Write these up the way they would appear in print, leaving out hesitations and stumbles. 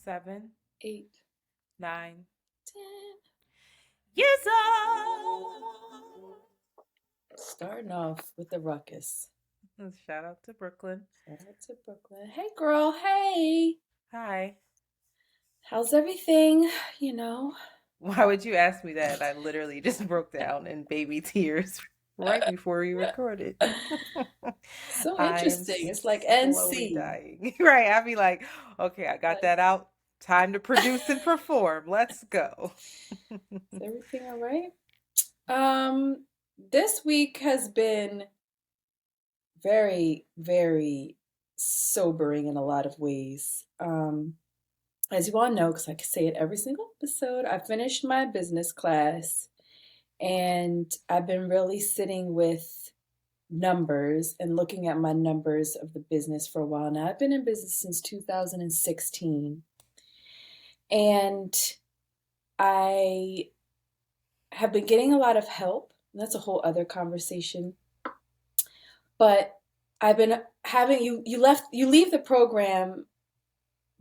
7, 8, 9 10. years old. Starting off with the ruckus. Shout out to Brooklyn. Shout out to Brooklyn. Hey, girl. Hey. Hi. How's everything? You know. Why would you ask me that? I literally just broke down in baby tears right before we recorded. So I am interesting. It's like slowly NC. dying. Right. I'd be like, okay, I got Like, that out. Time to produce and perform. Let's go. is everything all right? Um, this week has been very, very sobering in a lot of ways. As you all know, because I can say it every single episode, I finished my business class and I've been really sitting with numbers and looking at my numbers of the business for a while now. I've been in business since 2016 and I have been getting a lot of help. That's a whole other conversation. But I've been having you leave the program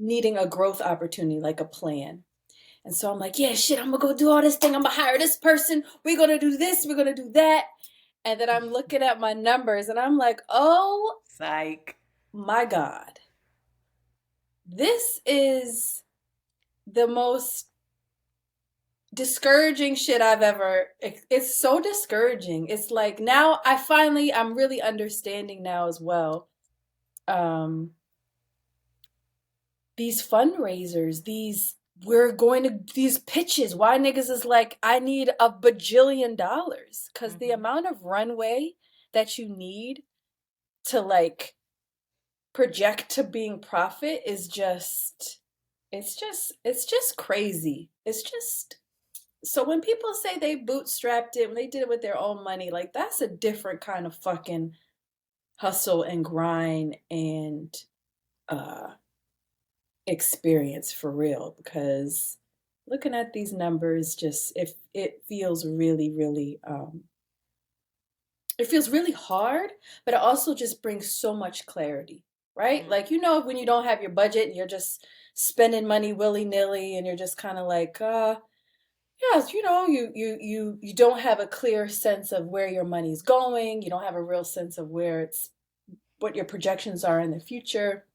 needing a growth opportunity, like a plan. And so I'm like, yeah, shit, I'm gonna go do all this thing. I'm gonna hire this person. We're gonna do this. We're gonna do that. And then I'm looking at my numbers and I'm like, oh Psych. my God. This is the most discouraging shit I've ever. It's so discouraging. It's like now I'm really understanding now as well. Um, these fundraisers, these pitches. Why niggas is like, I need $1 bajillion because the amount of runway that you need to like project to being profit is just crazy. It's just so when people say they bootstrapped it, when they did it with their own money, like that's a different kind of fucking hustle and grind and uh experience for real because looking at these numbers just if it feels really really it feels really hard, but it also just brings so much clarity, right? Like, when you don't have your budget and you're just spending money willy-nilly and you're just kind of like, yes, you don't have a clear sense of where your money's going. You don't have a real sense of what your projections are in the future.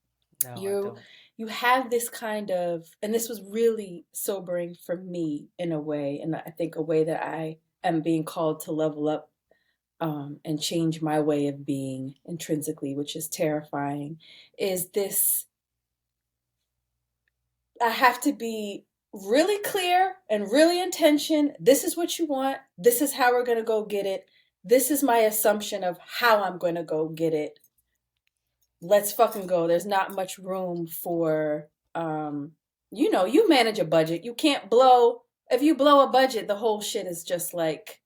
No, I You don't. you have this kind of, and this was really sobering for me in a way, and I think a way that I am being called to level up and change my way of being intrinsically, which is terrifying, is this I have to be really clear and really intention. This is what you want. This is how we're going to go get it. This is my assumption of how I'm going to go get it. Let's fucking go. There's not much room for, you manage a budget. You can't if you blow a budget, the whole shit is just like,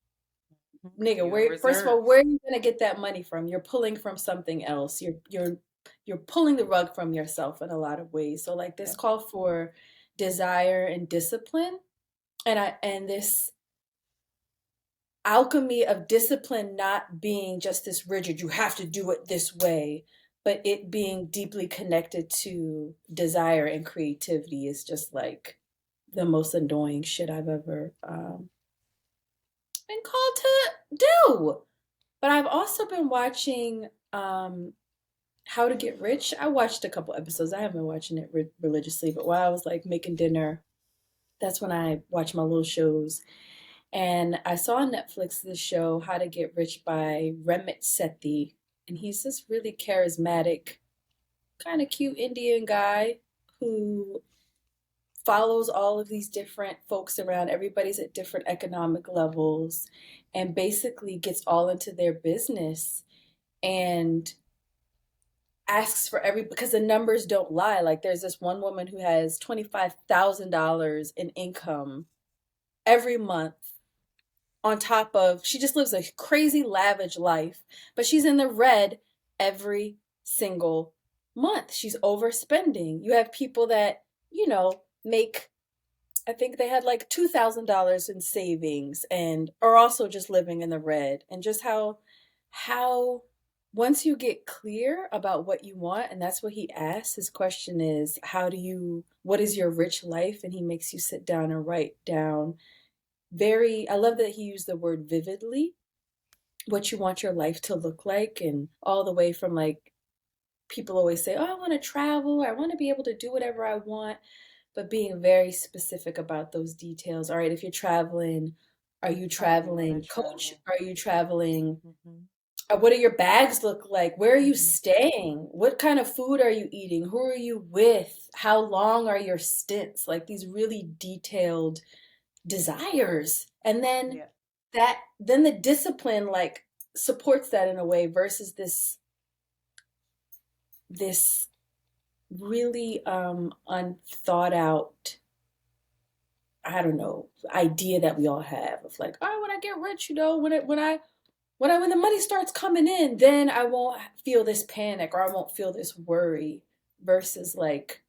nigga, Your first of all, reserves. where are you gonna get that money from? You're pulling from something else. You're pulling the rug from yourself in a lot of ways. So like this Yep. call for desire and discipline, and this alchemy of discipline not being just this rigid, you have to do it this way, but it being deeply connected to desire and creativity is just like the most annoying shit I've ever been called to do. But I've also been watching How to Get Rich. I watched a couple episodes. I haven't been watching it religiously, but while I was like making dinner, that's when I watch my little shows. And I saw on Netflix this show, How to Get Rich by Remit Sethi. And he's this really charismatic, kind of cute Indian guy who follows all of these different folks around. Everybody's at different economic levels and basically gets all into their business and asks for because the numbers don't lie. Like there's this one woman who has $25,000 in income every month on top of she just lives a crazy lavish life, but she's in the red every single month. She's overspending. You have people that, make I think they had like $2,000 in savings and are also just living in the red and just how once you get clear about what you want, and that's what he asks, his question is, what is your rich life? And he makes you sit down and write down I love that he used the word vividly, what you want your life to look like, and all the way from like, people always say, oh, I want to travel, I want to be able to do whatever I want, but being very specific about those details. All right, if you're traveling, are you How do you want to traveling coach? travel? Are you traveling? Hmm. What do your bags look like? Where are you Hmm. staying? What kind of food are you eating? Who are you with? How long are your stints? Like these really detailed desires. And then Yeah. the discipline like supports that in a way versus this really unthought out, I don't know, idea that we all have of like, oh, when I get rich, when the money starts coming in, then I won't feel this panic or I won't feel this worry. Versus like,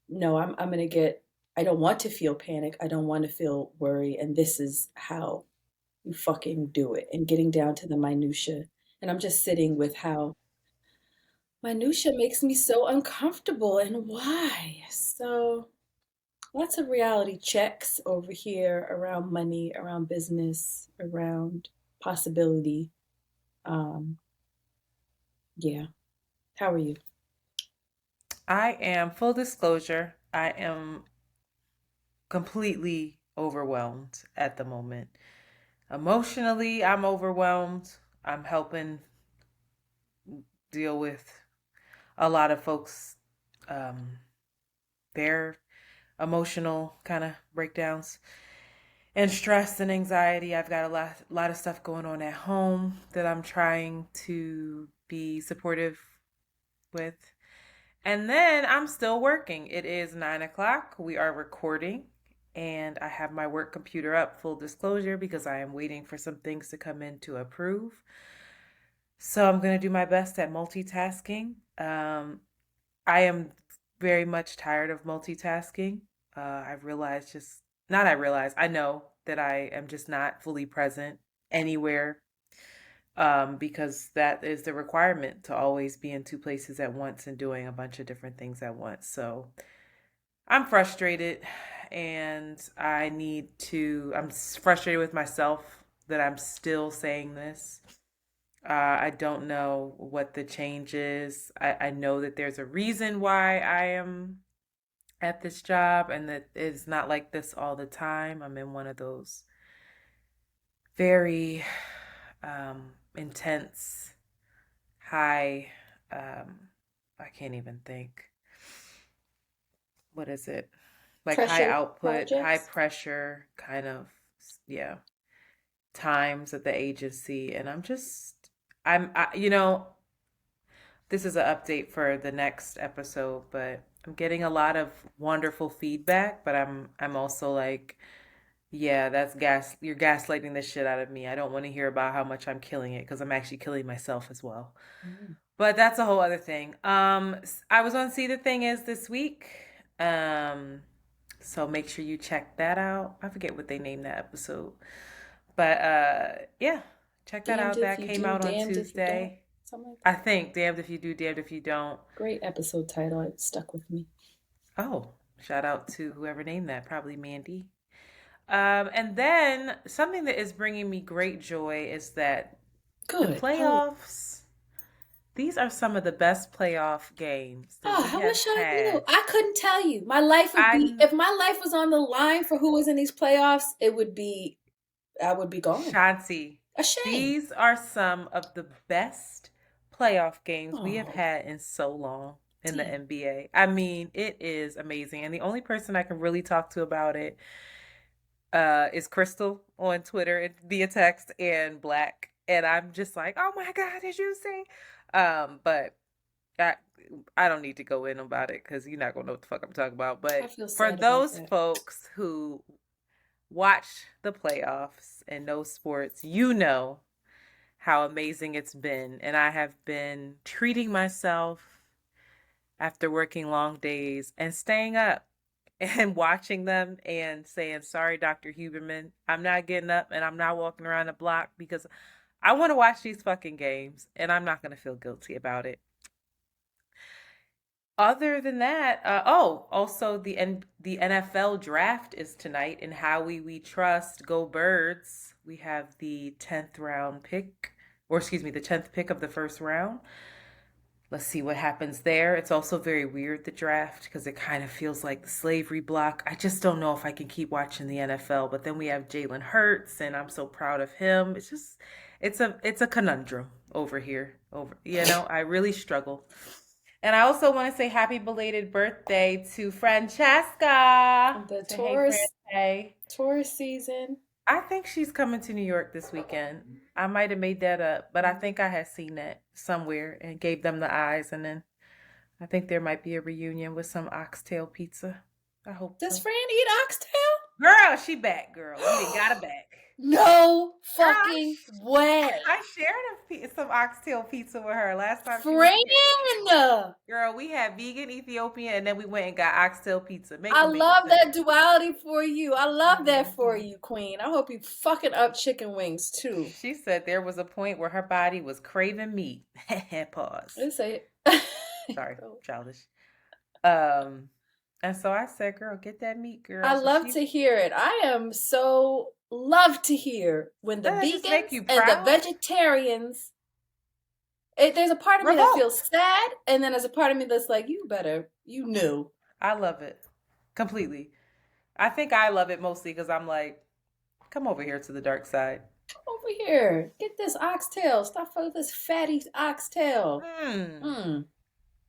no, I'm gonna get. I don't want to feel panic. I don't want to feel worry, and this is how you fucking do it. And getting down to the minutia. And I'm just sitting with how minutia makes me so uncomfortable and why. So lots of reality checks over here around money, around business, around possibility. Um, yeah. How are you? I am, full disclosure, I am completely overwhelmed at the moment. Emotionally, I'm overwhelmed. I'm helping deal with a lot of folks, um, their emotional kind of breakdowns and stress and anxiety. I've got a lot of stuff going on at home that I'm trying to be supportive with. And then I'm still working. It is 9 o'clock. We are recording, and I have my work computer up, full disclosure, because I am waiting for some things to come in to approve. So I'm going to do my best at multitasking. I am very much tired of multitasking. I've realized just, not I realize, I know that I am just not fully present anywhere, because that is the requirement to always be in two places at once and doing a bunch of different things at once. So I'm frustrated, and I'm frustrated with myself that I'm still saying this. I don't know what the change is. I know that there's a reason why I am at this job and that it's not like this all the time. I'm in one of those very intense, high, I can't even think. What is it? Like high Pressure output, high projects? pressure kind of, yeah, times at the agency. And this is an update for the next episode, but I'm getting a lot of wonderful feedback, but I'm also like, yeah, you're gaslighting the shit out of me. I don't want to hear about how much I'm killing it because I'm actually killing myself as well. Mm. But that's a whole other thing. I was on See the Thing Is this week. Um, so make sure you check that out. I forget what they named that episode. But yeah, check that Damned out. if That you came do, out on damned if you don't. Tuesday. Something like I that. think Damned If You Do, Damned If You Don't. Great episode title. It stuck with me. Oh, shout out to whoever named that, probably Mandy. And then something that is bringing me great joy is that the Good. playoffs, these are some of the best playoff games that Oh, we I have wish I knew. had. I couldn't tell you. My life would be, I'm if my life was on the line for who was in these playoffs, I would be gone. Shanti. A shame. These are some of the best playoff games we have Oh, had in so long in the damn. NBA. I mean, it is amazing. And the only person I can really talk to about it is Crystal on Twitter and via text and Black. And I'm just like, oh my God, did you see? But I I don't need to go in about it because you're not gonna know what the fuck I'm talking about. I But feel for sad about those that. folks who watch the playoffs and know sports, you know how amazing it's been. And I have been treating myself after working long days and staying up and watching them and saying, sorry, Dr. Huberman, I'm not getting up and I'm not walking around the block because I want to watch these fucking games, and I'm not going to feel guilty about it. Other than that, also the NFL draft is tonight, and Howie we trust, go Birds. We have the 10th round pick, or excuse me, the 10th pick of the first round. Let's see what happens there. It's also very weird, the draft, because it kind of feels like the slavery block. I just don't know if I can keep watching the NFL. But then we have Jalen Hurts, and I'm so proud of him. It's a conundrum over here. I really struggle. And I also want to say happy belated birthday to Francesca. The To Hey Fran. tourist season. I think she's coming to New York this weekend. I might have made that up, but I think I had seen that somewhere and gave them the eyes. And then I think there might be a reunion with some oxtail pizza. I hope Does so. Fran eat oxtail? Girl, she back, girl. We done got her back. No fucking way. I shared some oxtail pizza with her last time she was Fran! here. Girl, we had vegan Ethiopian and then we went and got oxtail pizza. I love that duality for you. I love that for you, Queen. I hope you fucking up chicken wings too. She said there was a point where her body was craving meat. Pause. Let's say Sorry, childish. And so I said, girl, get that meat, girl. I love to hear it. I am so love to hear when the vegans and the vegetarians. There's a part of me that feels sad, and then there's a part of me that's like, you knew. I love it completely. I think I love it mostly because I'm like, come over here to the dark side. Come over here. Get this oxtail. Stop with this fatty oxtail.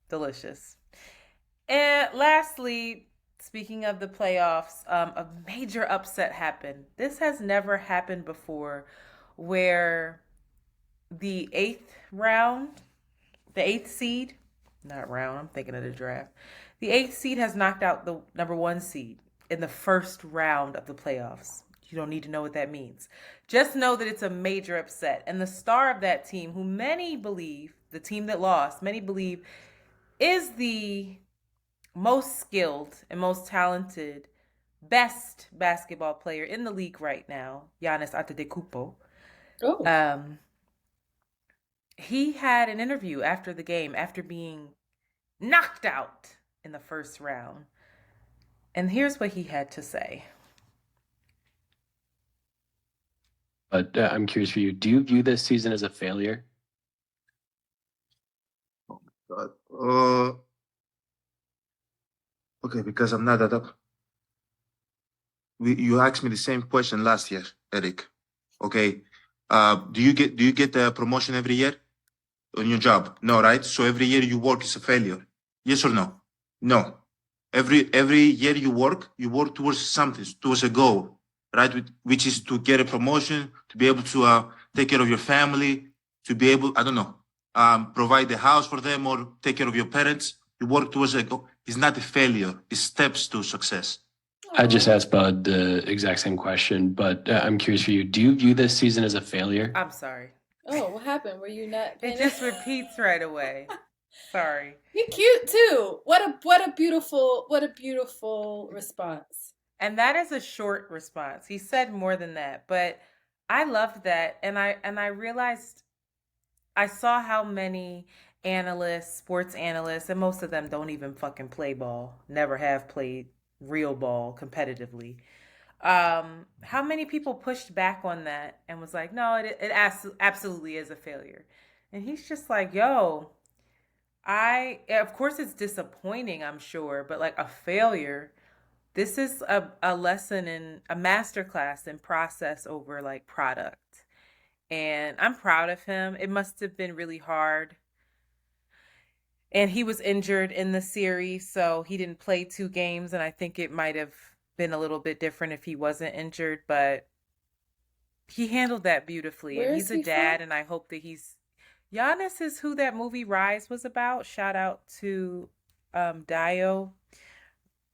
Delicious. And lastly, speaking of the playoffs, a major upset happened. This has never happened before where the eighth seed, not round, I'm thinking of the draft. The eighth seed has knocked out the number 1 seed in the first round of the playoffs. You don't need to know what that means. Just know that it's a major upset. And the star of that team, who many believe, the team that lost, many believe is the most skilled and most talented, best basketball player in the league right now, Giannis Antetokounmpo. He had an interview after the game, after being knocked out in the first round. And here's what he had to say. But I'm curious for you. Do you view this season as a failure? Oh my God. Okay, because I'm not that up. You asked me the same question last year, Eric. Okay. Do you get the promotion every year on your job? No, right? So every year you work is a failure. Yes or no? No. Every year you work towards something, towards a goal, right? Which is to get a promotion, to be able to take care of your family, to be able, I don't know, provide the house for them or take care of your parents. You work towards a goal. It's not a failure. It's steps to success. I just asked Bud the exact same question, but I'm curious for you. Do you view this season as a failure? I'm sorry. Oh, what happened? Were you not? It just repeats right away. Sorry. You're cute too. What a beautiful response. And that is a short response. He said more than that, but I loved that, and I realized, I saw how many analysts, sports analysts, and most of them don't even fucking play ball, never have played real ball competitively. How many people pushed back on that and was like, no, it absolutely is a failure. And he's just like, yo, of course it's disappointing, I'm sure, but like a failure, this is a lesson in a masterclass in process over like product. And I'm proud of him. It must have been really hard. And he was injured in the series, so he didn't play 2 games. And I think it might have been a little bit different if he wasn't injured, but he handled that beautifully. And he's a dad, and I hope that Giannis is who that movie Rise was about. Shout out to Dio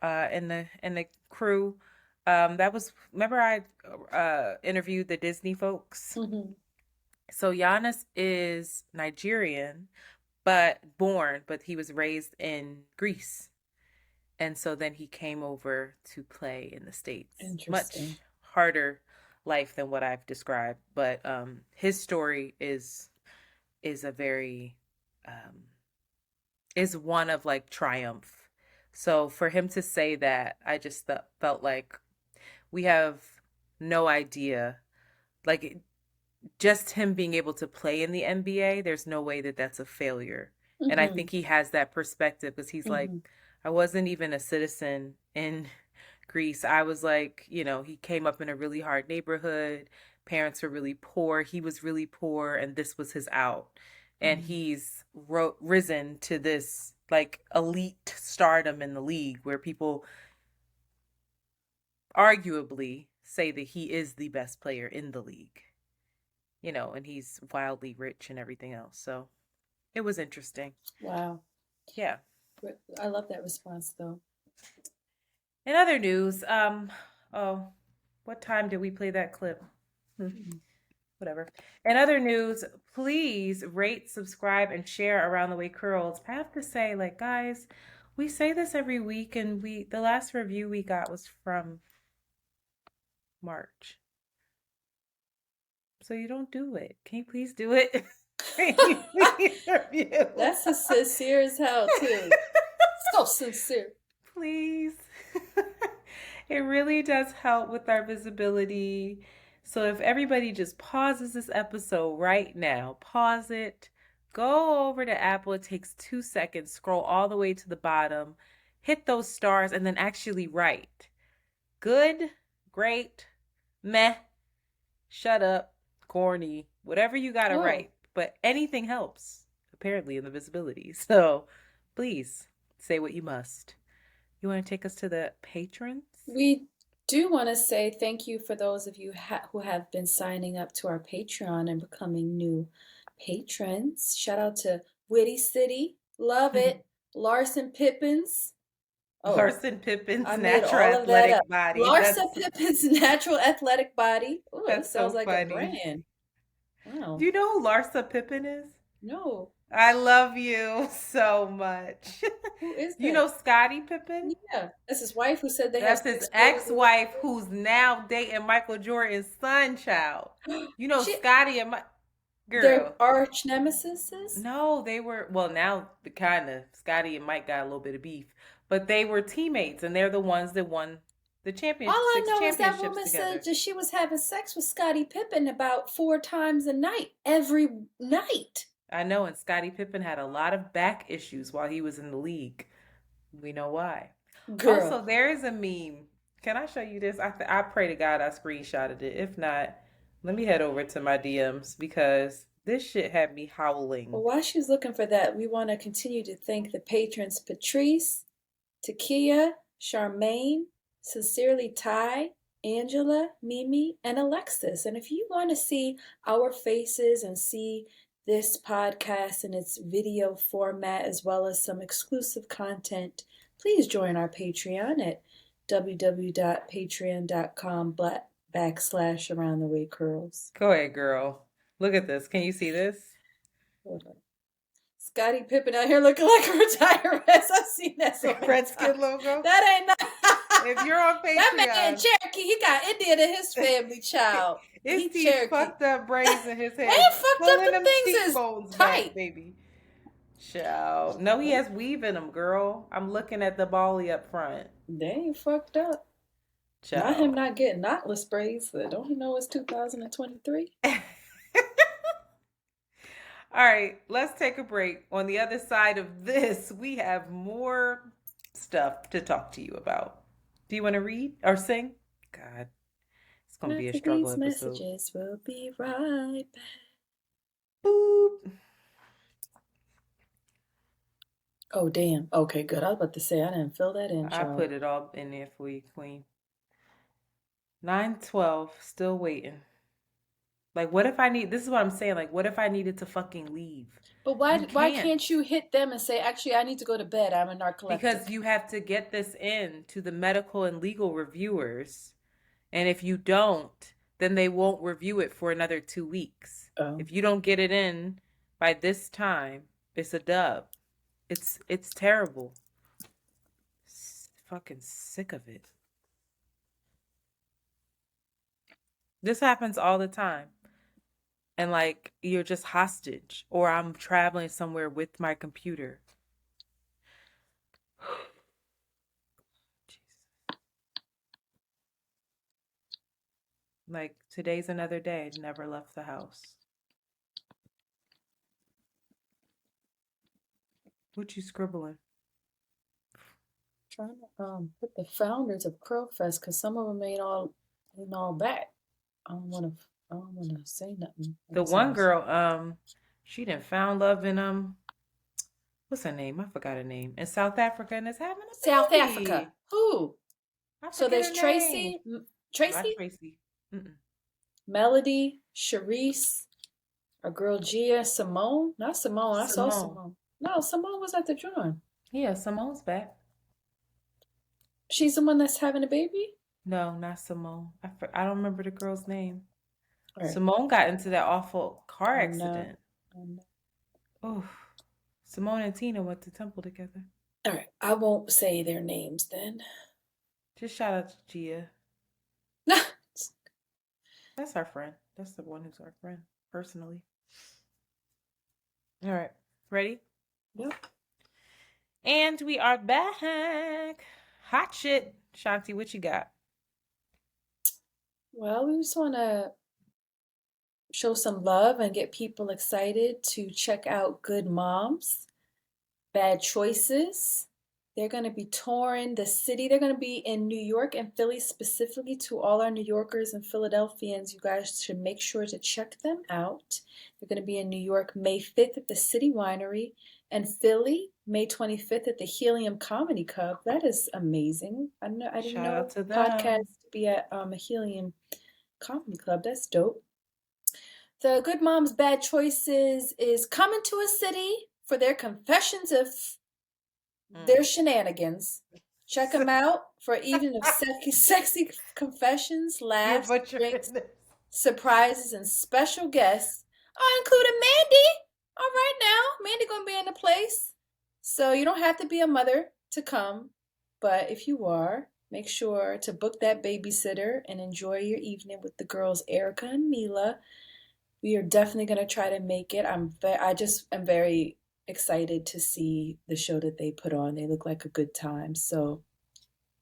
and the crew. That was, remember I interviewed the Disney folks? Mm-hmm. So Giannis is Nigerian, but he was raised in Greece. And so then he came over to play in the States. Much harder life than what I've described. But his story is a very is one of like triumph. So for him to say that, I just felt like we have no idea. Like just him being able to play in the NBA, there's no way that that's a failure. And I think he has that perspective because he's like, I wasn't even a citizen in Greece. I was like, he came up in a really hard neighborhood. Parents were really poor. He was really poor, and this was his out. And he's risen to this like elite stardom in the league where people arguably say that he is the best player in the league. And he's wildly rich and everything else. So it was interesting. Wow. Yeah. I love that response though. In other news, what time did we play that clip? Whatever. In other news, please rate, subscribe, and share Around the Way Curls. I have to say, like, guys, we say this every week, and the last review we got was from March. So you don't do it. Can you please do it? Can you please review? That's as sincere as hell too. So sincere. Please. It really does help with our visibility. So if everybody just pauses this episode right now, pause it, go over to Apple. It takes 2 seconds, scroll all the way to the bottom, hit those stars, and then actually write. Good, great, meh, shut up, corny, whatever you got to write. But anything helps, apparently, in the visibility. So please say what you must. You want to take us to the patrons? We do want to say thank you for those of you who have been signing up to our Patreon and becoming new patrons. Shout out to Witty City, love it, Larson Pippins. Larson Pippin's natural athletic body. Larson Pippin's natural athletic body. Oh, that sounds so like funny. a brand. Wow. Do you know who Larsa Pippen is? No. I love you so much. Who is that? You know Scottie Pippen? Yeah, that's his wife who said they That's his ex-wife who's now dating Michael Jordan's son child. You know Scottie and girl. They're arch nemesis? No, they were, well, now kind of. Scottie and Mike got a little bit of beef, but they were teammates, and they're the ones that won the championship. All I know is that woman said that she was having sex with Scottie Pippen about 4 times a night, every night. I know, and Scottie Pippen had a lot of back issues while he was in the league. We know why. Girl. Also, there is a meme. Can I show you this? I pray to God I screenshotted it. If not, let me head over to my DMs because this shit had me howling. Well, while she's looking for that, we want to continue to thank the patrons Patrice, Takia, Charmaine, Sincerely Ty, Angela, Mimi, and Alexis. And if you want to see our faces and see this podcast in its video format as well as some exclusive content, please join our Patreon at www.patreon.com/aroundthewaycurls. Go ahead, girl. Look at this. Can you see this? Hold on. Scottie Pippen out here looking like a retirement. I've seen that so many Redskin logo. That ain't not. If you're on Patreon, that man Cherokee, he got Indian in his family, child. His teeth fucked up braids in his head. And fucked up the things is tight, back, baby. Child. No, he has weave in him, girl. I'm looking at the bally up front. They ain't fucked up. Child. Not him not getting knotless braids. Don't he know it's 2023? All right, let's take a break. On the other side of this, we have more stuff to talk to you about. Do you want to read or sing? God, it's going to be a struggle episode. Messages. We'll be right back. Boop. Oh, damn. Okay, good. I was about to say, I didn't fill that in, child. I put it all in there for you, Queen. 9:12, still waiting. Like, what if I this is what I'm saying, like, what if I needed to fucking leave? But why can't you hit them and say, actually, I need to go to bed, I'm a narcoleptic? Because you have to get this in to the medical and legal reviewers. And if you don't, then they won't review it for another 2 weeks. Oh. If you don't get it in by this time, it's a dub. It's terrible. Fucking sick of it. This happens all the time. And like you're just hostage, or I'm traveling somewhere with my computer. Jesus. Like today's another day. Never left the house. What you scribbling? Trying to put the founders of Crowfest because some of them ain't all back. I don't wanna say nothing. The one girl, she done found love in what's her name? I forgot her name. In South Africa, and is having a South baby. Africa. Who? I So forget there's her Tracy, name. Not Tracy, Tracy. Mm-mm. Melody, Sharice, our girl Gia, Simone. Not Simone. I saw Simone. Simone. No, Simone was at the drawing. Yeah, Simone's back. She's the one that's having a baby. No, not Simone. I don't remember the girl's name. All right. Simone got into that awful car I know. accident. Oh, Simone and Tina went to Temple together. All right. I won't say their names then. Just shout out to Gia. That's our friend. That's the one who's our friend, personally. All right. Ready? Yep. And we are back. Hot shit. Shanti, what you got? Well, we just want to show some love and get people excited to check out Good Moms, Bad Choices. They're going to be touring the city. They're going to be in New York and Philly specifically. To all our New Yorkers and Philadelphians, you guys should make sure to check them out. They're going to be in New York May 5th at the City Winery and Philly May 25th at the Helium Comedy Club. That is amazing. I didn't Shout know out to them. podcasts to be at a Helium Comedy Club. That's dope. The Good Moms Bad Choices is coming to a city for their confessions of their shenanigans. Check them out for an evening of sexy confessions, laughs, drinks, surprises, and special guests, including Mandy. All right now, Mandy gonna be in the place. So you don't have to be a mother to come, but if you are, make sure to book that babysitter and enjoy your evening with the girls Erica and Mila. We are definitely gonna try to make it. I just am very excited to see the show that they put on. They look like a good time. So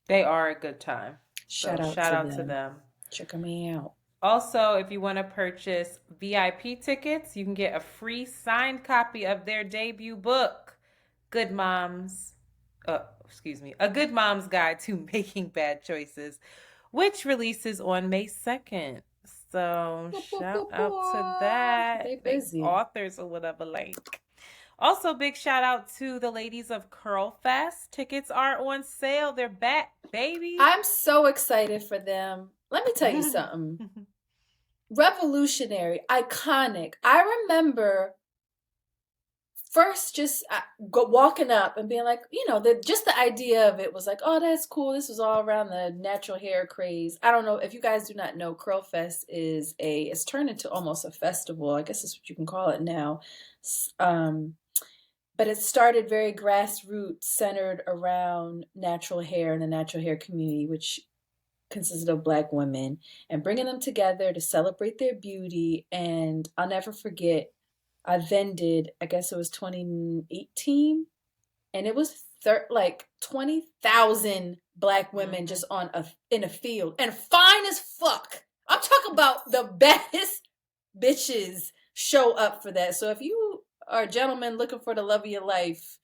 they are a good time. Shout out to them. Check them out. Also, if you want to purchase VIP tickets, you can get a free signed copy of their debut book, A Good Mom's Guide to Making Bad Choices, which releases on May 2nd. So shout out to that. They busy. Authors or whatever link. Also, big shout out to the ladies of Curl Fest. Tickets are on sale. They're back, baby. I'm so excited for them. Let me tell you something. Revolutionary, iconic. I remember first just walking up and being like, just the idea of it was like, oh, that's cool. This was all around the natural hair craze. I don't know if you guys do not know, Curl Fest it's turned into almost a festival. I guess that's what you can call it now. But it started very grassroots, centered around natural hair and the natural hair community, which consisted of Black women, and bringing them together to celebrate their beauty. And I'll never forget, I then did, I guess it was 2018, and it was 20,000 Black women just in a field, and fine as fuck. I'm talking about the baddest bitches show up for that. So if you are a gentleman looking for the love of your life,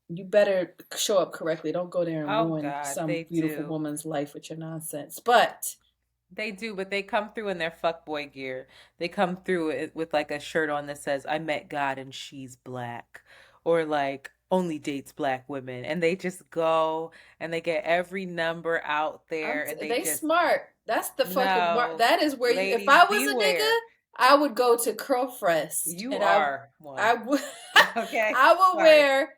you better show up correctly. Don't go there and ruin some beautiful woman's life with your nonsense. But they do, but they come through in their fuckboy gear. They come through with like a shirt on that says, I met God and she's Black. Or like, only dates Black women. And they just go and they get every number out there. And they smart. That's the fucking that is where ladies, if I was a nigga, I would go to Curl Fest. You are one. I would okay. I will wear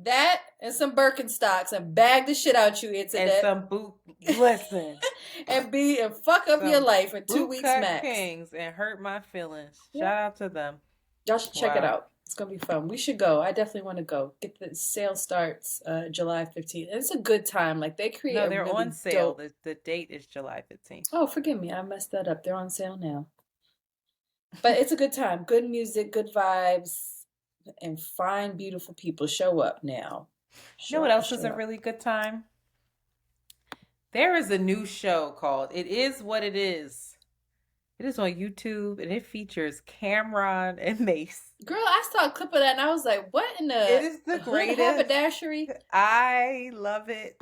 that and some Birkenstocks and bag the shit out you into and that. Some boot listen. and fuck up your life in 2 weeks max. Kings and hurt my feelings. Yeah. Shout out to them. Y'all should check it out. It's gonna be fun. We should go. I definitely want to go. Get the sale starts July 15th. It's a good time. Like they create No, a they're really on sale. dope. The date is July 15th. Oh, forgive me. I messed that up. They're on sale now. But it's a good time. Good music, good vibes, and fine, beautiful people. Show up now. You know Show what up, else is show a up. really good time? There is a new show called It Is What It Is. It is on YouTube and it features Cameron and Mace. Girl, I saw a clip of that and I was like, what in the It is the hood greatest. haberdashery? I love it.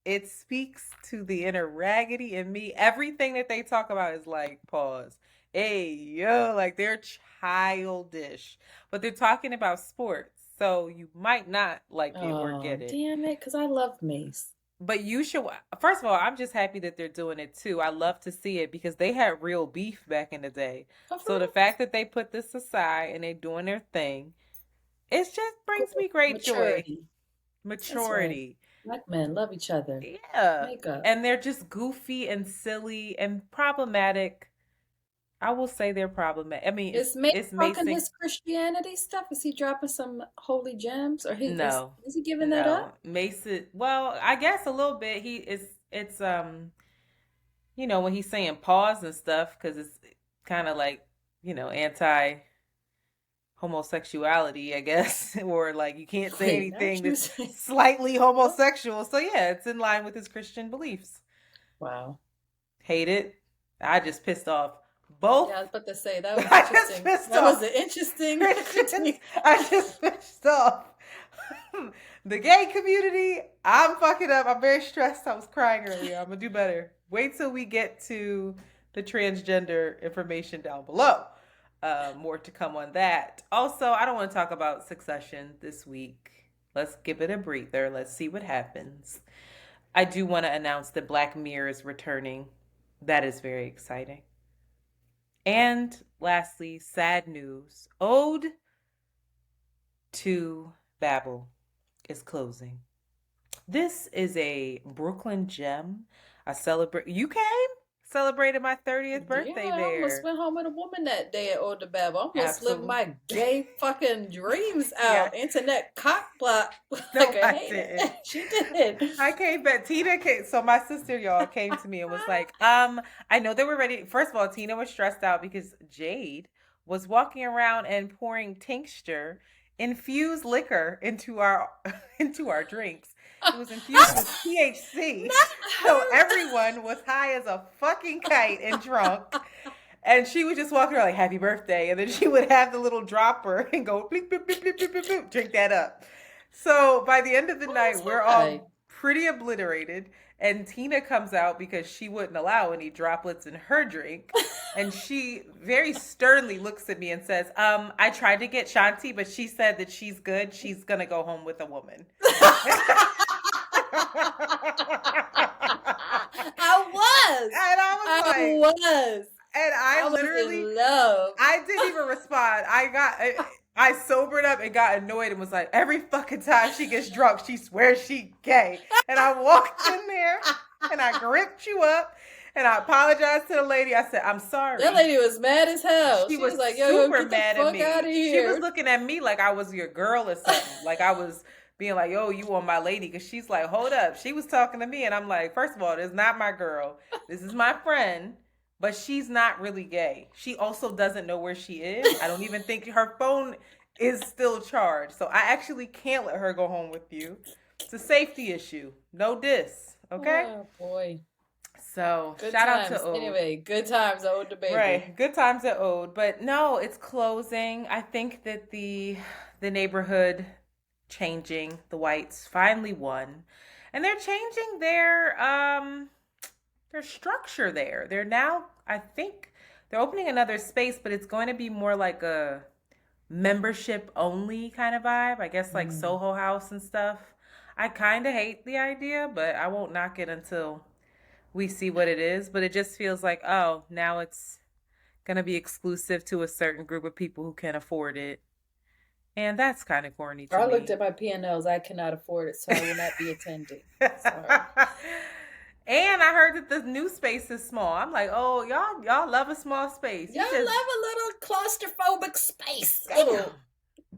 It speaks to the inner raggedy in me. Everything that they talk about is like, pause. Hey, yo, like they're childish, but they're talking about sports. So you might not like it or get it. Damn it, because I love Mace. But you should, first of all, I'm just happy that they're doing it too. I love to see it because they had real beef back in the day. Oh, So the fact that they put this aside and they're doing their thing, it just brings me great joy. Maturity. Black men love each other. Yeah. Makeup. And they're just goofy and silly and problematic. I will say they're problematic. I mean, Is Mace talking his Christianity stuff? Is he dropping some holy gems, or no? Is he giving that up? Mason. Well, I guess a little bit. It's you know, when he's saying pause and stuff, because it's kind of like, you know, anti homosexuality, I guess, or like you can't say anything that's slightly homosexual. So yeah, it's in line with his Christian beliefs. Wow. Hate it. I just pissed off both. Yeah, I was about to say that was interesting. That was an interesting. I just pissed off the gay community. I'm fucking up. I'm very stressed. I was crying earlier. I'm gonna do better. Wait till we get to the transgender information down below. More to come on that. Also, I don't want to talk about Succession this week. Let's give it a breather. Let's see what happens. I do want to announce that Black Mirror is returning. That is very exciting. And lastly, sad news. Ode to Babel is closing. This is a Brooklyn gem. You came? Celebrated my 30th birthday there. I almost went home with a woman that day at Ode to Babel. I almost lived my gay fucking dreams out. Yeah. Internet cock block. No, I didn't. She did. I came back. Tina came. So my sister, y'all, came to me and was like, I know they were ready. First of all, Tina was stressed out because Jade was walking around and pouring tincture, infused liquor into our drinks. It was infused with THC. So everyone was high as a fucking kite and drunk. And she was just walking around like, happy birthday. And then she would have the little dropper and go, bleep, bleep, bleep, bleep, bleep, bleep, bleep, drink that up. So by the end of the night, we're all pretty obliterated. And Tina comes out because she wouldn't allow any droplets in her drink. And she very sternly looks at me and says, I tried to get Shanti, but she said that she's good. She's going to go home with a woman. I was. And I literally, I didn't even respond. I sobered up and got annoyed and was like, every fucking time she gets drunk, she swears she gay. And I walked in there and I gripped you up and I apologized to the lady. I said, I'm sorry. That lady was mad as hell. She was like, super mad at me. She was looking at me like I was your girl or something. Like I was being like, yo, you are my lady. Because she's like, hold up. She was talking to me. And I'm like, first of all, this is not my girl. This is my friend. But she's not really gay. She also doesn't know where she is. I don't even think her phone is still charged. So I actually can't let her go home with you. It's a safety issue. No diss. Okay? Oh, boy. So shout out to Ode. Anyway, good times at Ode to Baby. Right. Good times at Ode. But no, it's closing. I think that the neighborhood changing, the whites finally won. And they're changing their structure there. They're now, I think, they're opening another space, but it's going to be more like a membership only kind of vibe. I guess like Soho House and stuff. I kind of hate the idea, but I won't knock it until we see what it is. But it just feels like, oh, now it's going to be exclusive to a certain group of people who can afford it. And that's kind of corny to me. I looked at my P&Ls. I cannot afford it, so I will not be attending. Sorry. And I heard that the new space is small. I'm like, oh, y'all love a small space. Y'all love a little claustrophobic space. Little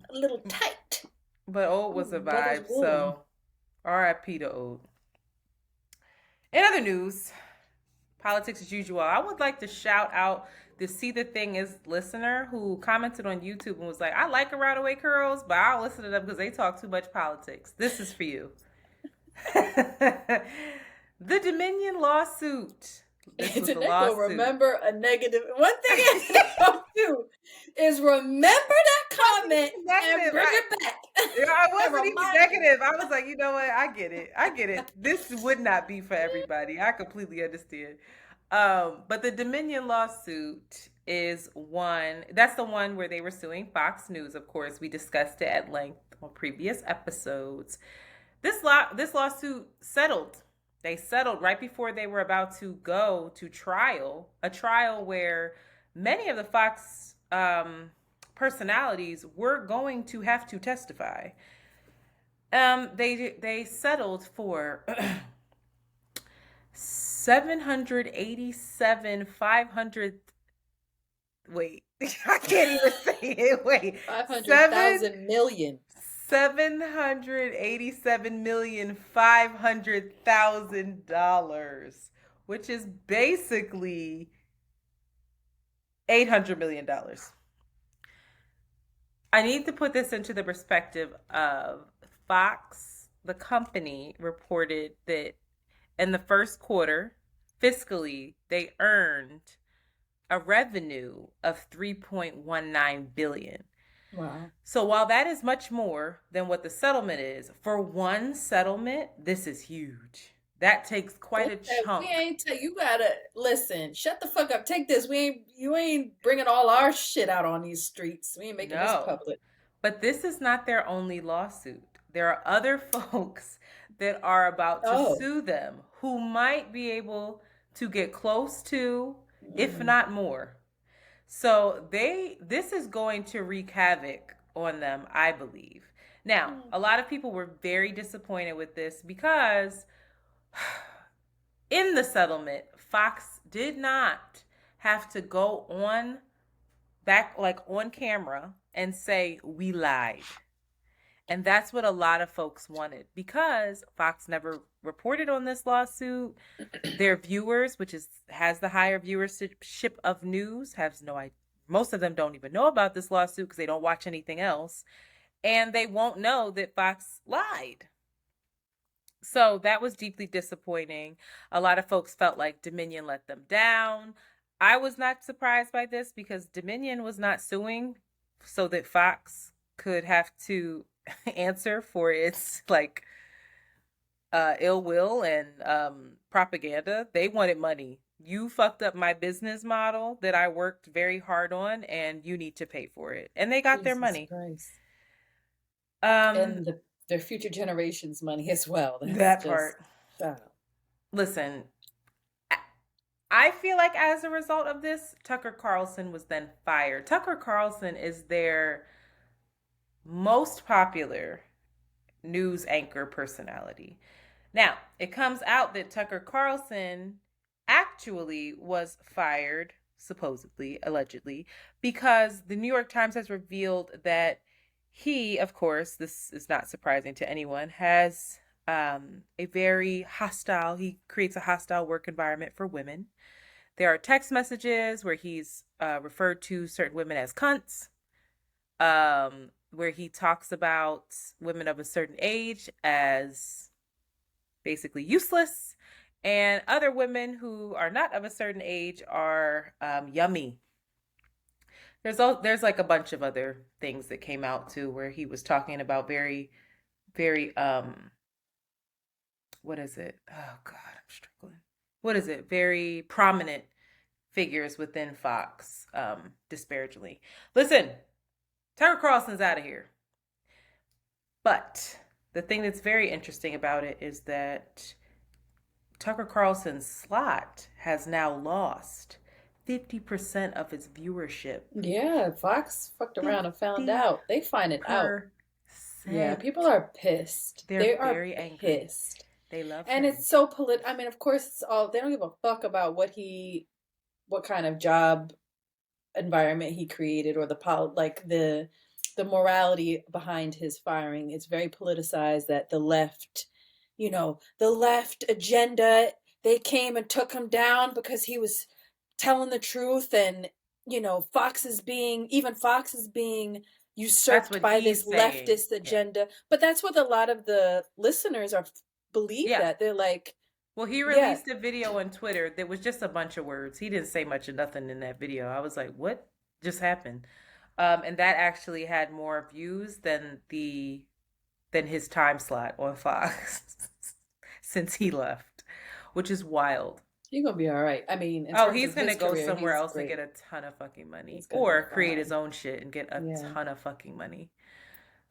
a little tight. But Old was a Mother's vibe, womb. so R.I.P. to Old. In other news, politics as usual, I would like to shout out the See the Thing Is listener who commented on YouTube and was like, I like Around the Way Curls, but I don't listen to them because they talk too much politics. This is for you. The Dominion lawsuit. This was a Antoinette lawsuit. will remember a negative. One thing Antoinette will do is remember that comment and bring it back. I wasn't even Remind negative. I was like, you know what? I get it. This would not be for everybody. I completely understand. But the Dominion lawsuit is one. That's the one where they were suing Fox News. Of course, we discussed it at length on previous episodes. This lawsuit settled. They settled right before they were about to go to trial. A trial where many of the Fox personalities were going to have to testify. They settled for 787,500. Wait, I can't even say it. Wait, 500,000 million. $787,500,000, which is basically $800 million. I need to put this into the perspective of Fox. The company reported that in the first quarter, fiscally, they earned a revenue of $3.19 billion. Wow. So while that is much more than what the settlement is, for one settlement, this is huge. That takes quite a chunk. You gotta listen. Shut the fuck up. Take this. You ain't bringing all our shit out on these streets. We ain't making this public. But this is not their only lawsuit. There are other folks that are about to sue them who might be able to get close to, if not more. So this is going to wreak havoc on them, I believe. Now, a lot of people were very disappointed with this because in the settlement, Fox did not have to go on camera and say, we lied. And that's what a lot of folks wanted because Fox never reported on this lawsuit. Their viewers, has the higher viewership of news, has no idea. Most of them don't even know about this lawsuit because they don't watch anything else. And they won't know that Fox lied. So that was deeply disappointing. A lot of folks felt like Dominion let them down. I was not surprised by this because Dominion was not suing so that Fox could have to answer for its ill will and propaganda. They wanted money. You fucked up my business model that I worked very hard on, and you need to pay for it. And they got their money. Christ. And their future generations' money as well. That part. Listen, I feel like as a result of this, Tucker Carlson was then fired. Tucker Carlson is their most popular news anchor personality. Now, it comes out that Tucker Carlson actually was fired, supposedly, allegedly, because the New York Times has revealed that he, of course, this is not surprising to anyone, has he creates a hostile work environment for women. There are text messages where he's referred to certain women as cunts, where he talks about women of a certain age as basically useless, and other women who are not of a certain age are yummy. There's like a bunch of other things that came out too, where he was talking about very, very what is it? Oh God, I'm struggling. What is it? Very prominent figures within Fox, disparagingly. Listen, Tucker Carlson's out of here. But the thing that's very interesting about it is that Tucker Carlson's slot has now lost 50% of its viewership. Yeah, Fox fucked around and found out. They find it out. Yeah, people are pissed. They are very angry. Pissed. They love and him. It's so I mean, of course, it's all, they don't give a fuck about what kind of job environment he created or the the morality behind his firing. It's very politicized that the left, the left agenda, they came and took him down because he was telling the truth, and Fox is being That's usurped what by this he's saying. leftist agenda. But that's what a lot of the listeners believe, Yeah. that they're like, Well, he released a video on Twitter that was just a bunch of words. He didn't say much of nothing in that video. I was like, what just happened? And that actually had more views than his time slot on Fox since he left, which is wild. he's gonna be all right. I mean, He's gonna go career, somewhere else great. and get a ton of fucking money, He's gonna or be create fine. his own shit and get a Yeah. ton of fucking money.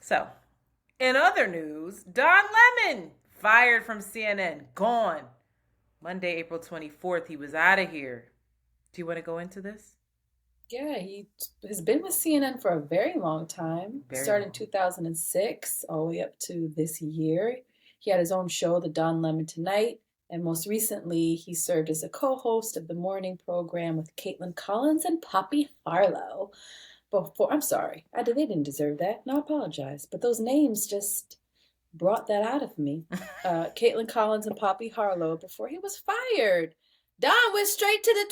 So, in other news, Don Lemon fired from CNN, gone. Monday, April 24th, he was out of here. Do you want to go into this? Yeah, he has been with CNN for a very long time. Started in 2006, all the way up to this year. He had his own show, The Don Lemon Tonight, and most recently, he served as a co-host of the morning program with Caitlin Collins and Poppy Harlow. I'm sorry, they didn't deserve that, and I apologize, but those names just brought that out of me. Caitlin Collins and Poppy Harlow, before he was fired. Don went straight to the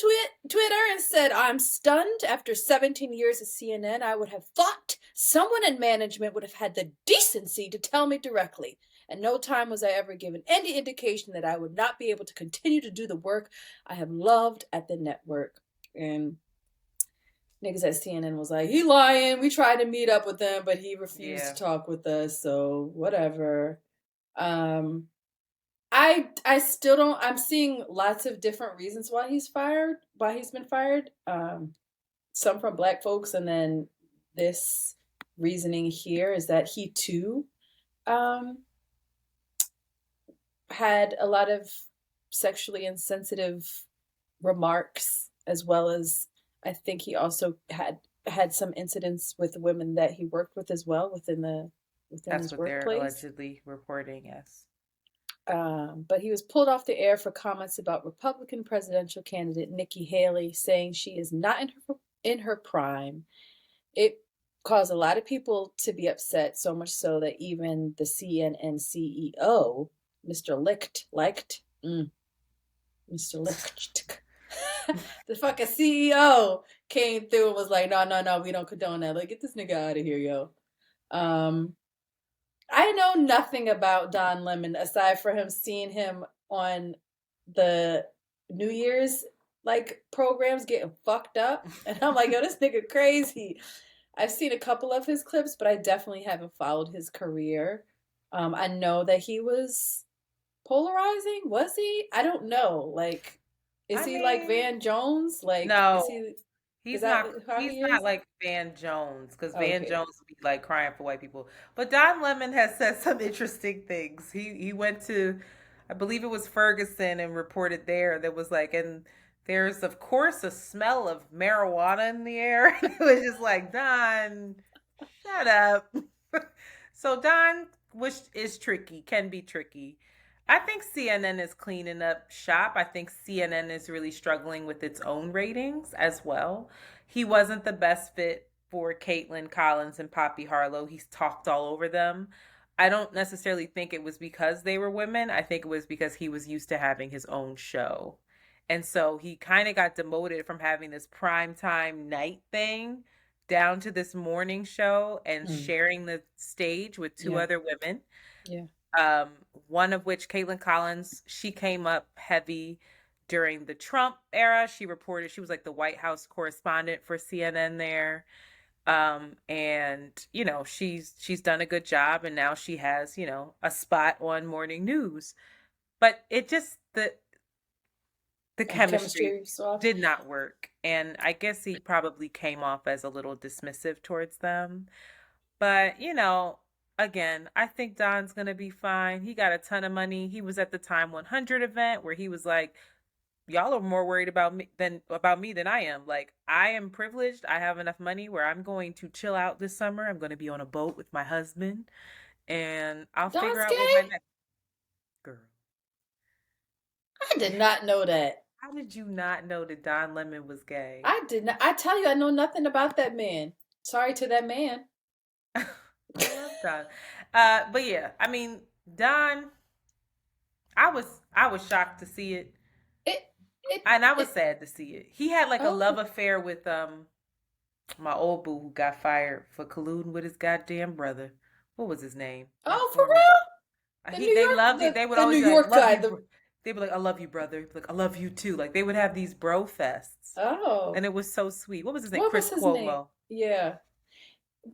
Twitter and said, "I'm stunned. After 17 years at CNN, I would have thought someone in management would have had the decency to tell me directly. At no time was I ever given any indication that I would not be able to continue to do the work I have loved at the network." And niggas at CNN was like, "He lying. We tried to meet up with him, but he refused to talk with us, so whatever." I still don't. I'm seeing lots of different reasons why he's been fired. Some from Black folks, and then this reasoning here is that he too had a lot of sexually insensitive remarks, as well as I think he also had some incidents with women that he worked with as well within That's his what workplace. they're allegedly reporting, yes. But he was pulled off the air for comments about Republican presidential candidate Nikki Haley, saying she is not in her prime. It caused a lot of people to be upset, so much so that even the CNN CEO, Mr. Mr. Licht, the fucking CEO came through and was like, no, we don't condone that. Like, get this nigga out of here, yo. I know nothing about Don Lemon aside from seeing him on the New Year's programs getting fucked up, and I'm like, yo, this nigga crazy. I've seen a couple of his clips, but I definitely haven't followed his career. I know that he was polarizing. Was he? I don't know. Is he like Van Jones? No. Is he? He's not like Van Jones, because Van Jones would be like crying for white people. But Don Lemon has said some interesting things. He went to, I believe it was Ferguson, and reported there was and there's of course a smell of marijuana in the air. It was just like, Don, shut up. So Don, which is tricky, can be tricky. I think CNN is cleaning up shop. I think CNN is really struggling with its own ratings as well. He wasn't the best fit for Caitlin Collins and Poppy Harlow. He's talked all over them. I don't necessarily think it was because they were women. I think it was because he was used to having his own show. And so he kind of got demoted from having this primetime night thing down to this morning show and sharing the stage with two other women. Yeah. One of which, Caitlin Collins, she came up heavy during the Trump era. She reported, she was like the White House correspondent for CNN there. And she's done a good job, and now she has, a spot on morning news. But it just, the chemistry did not work. And I guess he probably came off as a little dismissive towards them. But, again, I think Don's going to be fine. He got a ton of money. He was at the Time 100 event where he was like, y'all are more worried about me than I am. Like, I am privileged. I have enough money where I'm going to chill out this summer. I'm going to be on a boat with my husband, and I'll figure out what my next girl. I did not know that. How did you not know that Don Lemon was gay? I did not. I tell you, I know nothing about that man. Sorry to that man. Sean. But yeah, I mean, Don, I was shocked to see it. It it And I was it sad to see it. He had like a love oh affair with my old boo who got fired for colluding with his goddamn brother. What was his name? My oh for former. real? The He New they York loved it. They would the New always be like, York "Love guy, you." the They'd be like, "I love you, brother." He'd be like, "I love you too." Like they would have these bro fests, oh, and it was so sweet. What was his name? what Chris was his name? Cuomo. Yeah.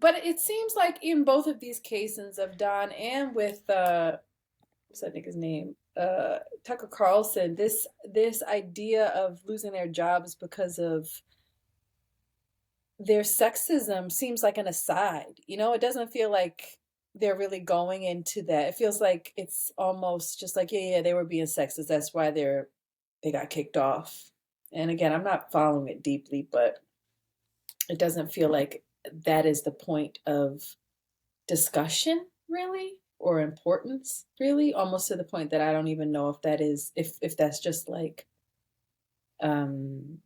But it seems like in both of these cases of Don and with what's that nigga's name? Tucker Carlson, this idea of losing their jobs because of their sexism seems like an aside. You know, it doesn't feel like they're really going into that. It feels like it's almost just like, yeah, they were being sexist. That's why they got kicked off. And again, I'm not following it deeply, but it doesn't feel like that is the point of discussion, really, or importance, really, almost to the point that I don't even know if that is if that's just like um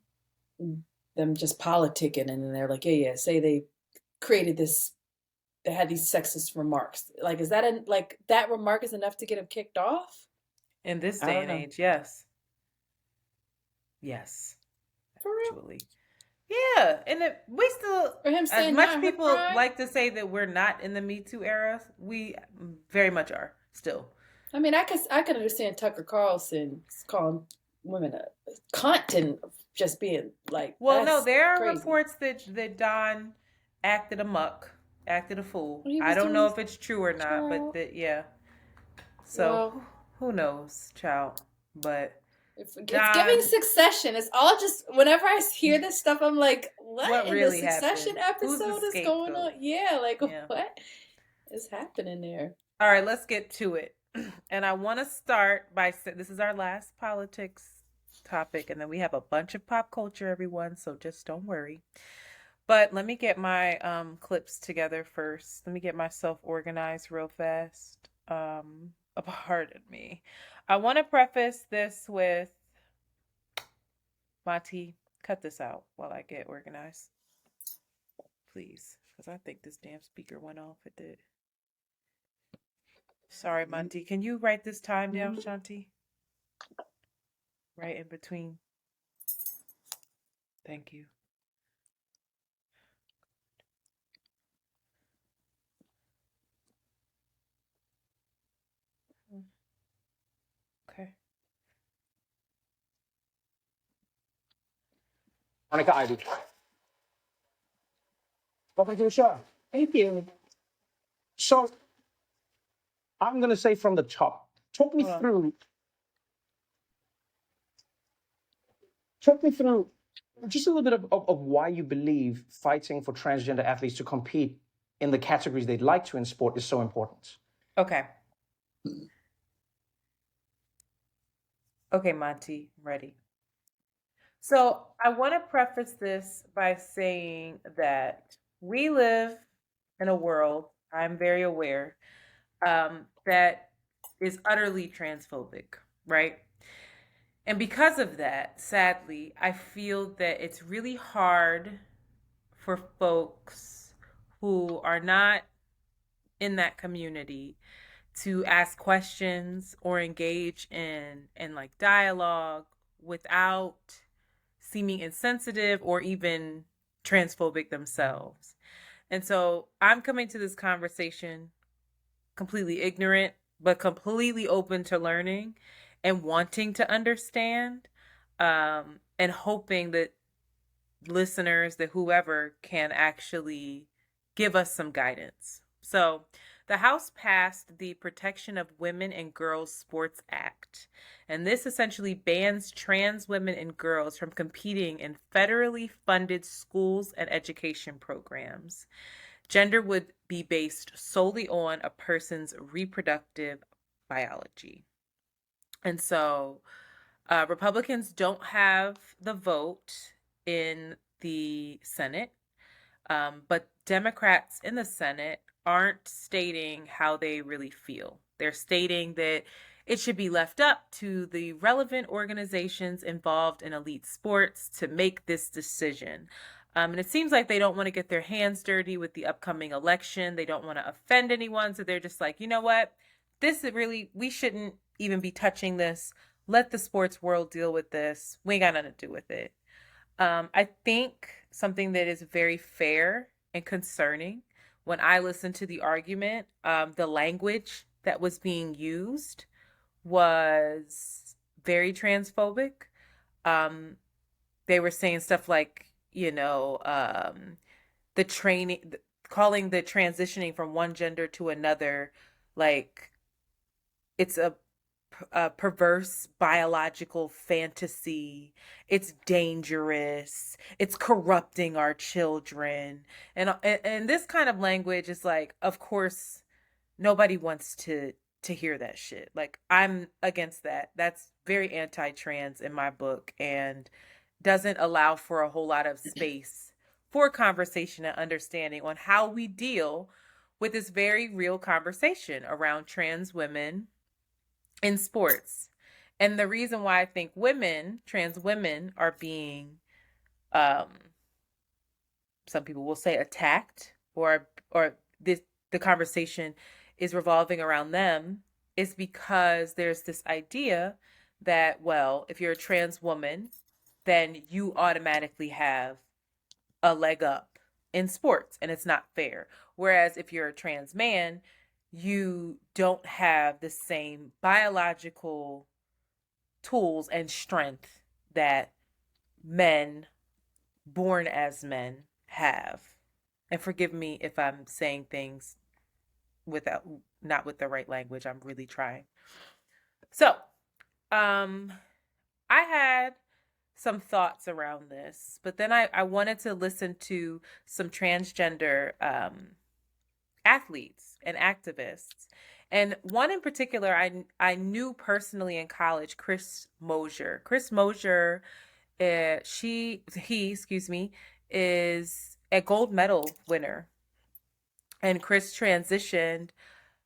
them just politicking and then they're like, yeah, say they created this, they had these sexist remarks. Like, is that like that remark is enough to get them kicked off? In this I day don't and know. age, yes. Yes, For real? actually. Yeah, and we still, For him as saying much not her people crime? like to say that we're not in the Me Too era, we very much are still. I mean, I could understand Tucker Carlson calling women a cunt and just being like, Well, no, that's there are crazy. reports that Don acted amuck, acted a fool. He I was don't know doing if it's true or not, but child. that yeah. So Well, who knows, child? But it's giving Don, Succession. It's all just whenever I hear this stuff, I'm like, what what in the really Succession happened? Who's the episode is going on? scapegoat? Yeah, like Yeah. what is happening there? All right, let's get to it. And I want to start by this is our last politics topic, and then we have a bunch of pop culture, everyone. So just don't worry. But let me get my clips together first. Let me get myself organized real fast. Pardon me. I want to preface this with Monty, cut this out while I get organized. Please. Because I think this damn speaker went off. It did. Sorry, Monty. Can you write this time down, Shanti? Right in between. Thank you. Okay. Monica ID. Welcome to the show. Thank you. So I'm going to say from the top. Talk me Hold on. through just a little bit of why you believe fighting for transgender athletes to compete in the categories they'd like to in sport is so important. Okay. Okay, Monty, I'm ready. So I want to preface this by saying that we live in a world, I'm very aware, that is utterly transphobic, right? And because of that, sadly, I feel that it's really hard for folks who are not in that community to ask questions or engage in like dialogue without seeming insensitive or even transphobic themselves. And so I'm coming to this conversation completely ignorant, but completely open to learning and wanting to understand, and hoping that listeners, that whoever can actually give us some guidance. So, the House passed the Protection of Women and Girls Sports Act, and this essentially bans trans women and girls from competing in federally funded schools and education programs. Gender would be based solely on a person's reproductive biology. And so Republicans don't have the vote in the Senate, but Democrats in the Senate aren't stating how they really feel. They're stating that it should be left up to the relevant organizations involved in elite sports to make this decision. And it seems like they don't want to get their hands dirty with the upcoming election. They don't want to offend anyone. So they're just like, you know what? This is really, we shouldn't even be touching this. Let the sports world deal with this. We ain't got nothing to do with it. I think something that is very fair and concerning when I listened to the argument, the language that was being used was very transphobic. They were saying stuff like, the training, calling the transitioning from one gender to another, like it's a perverse biological fantasy. It's dangerous. It's corrupting our children. And this kind of language is like, of course, nobody wants to hear that shit. Like, I'm against that. That's very anti-trans in my book and doesn't allow for a whole lot of space for conversation and understanding on how we deal with this very real conversation around trans women in sports. And the reason why I think trans women are being, some people will say attacked, or the conversation is revolving around them, is because there's this idea that, well, if you're a trans woman, then you automatically have a leg up in sports, and it's not fair. Whereas if you're a trans man, you don't have the same biological tools and strength that men born as men have. And forgive me if I'm saying things not with the right language. I'm really trying. So, I had some thoughts around this, but then I wanted to listen to some transgender athletes and activists. And one in particular, I knew personally in college, Chris Mosier. Chris Mosier, he is a gold medal winner. And Chris transitioned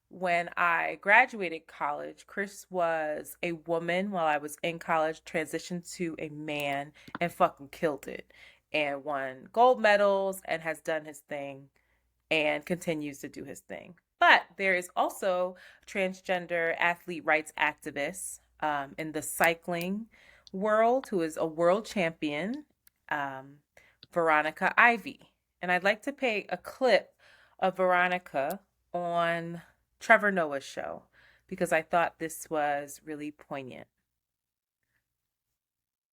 when I graduated college. Chris was a woman while I was in college, transitioned to a man and fucking killed it and won gold medals and has done his thing and continues to do his thing. But there is also transgender athlete rights activists in the cycling world who is a world champion, Veronica Ivy. And I'd like to play a clip of Veronica on Trevor Noah's show because I thought this was really poignant.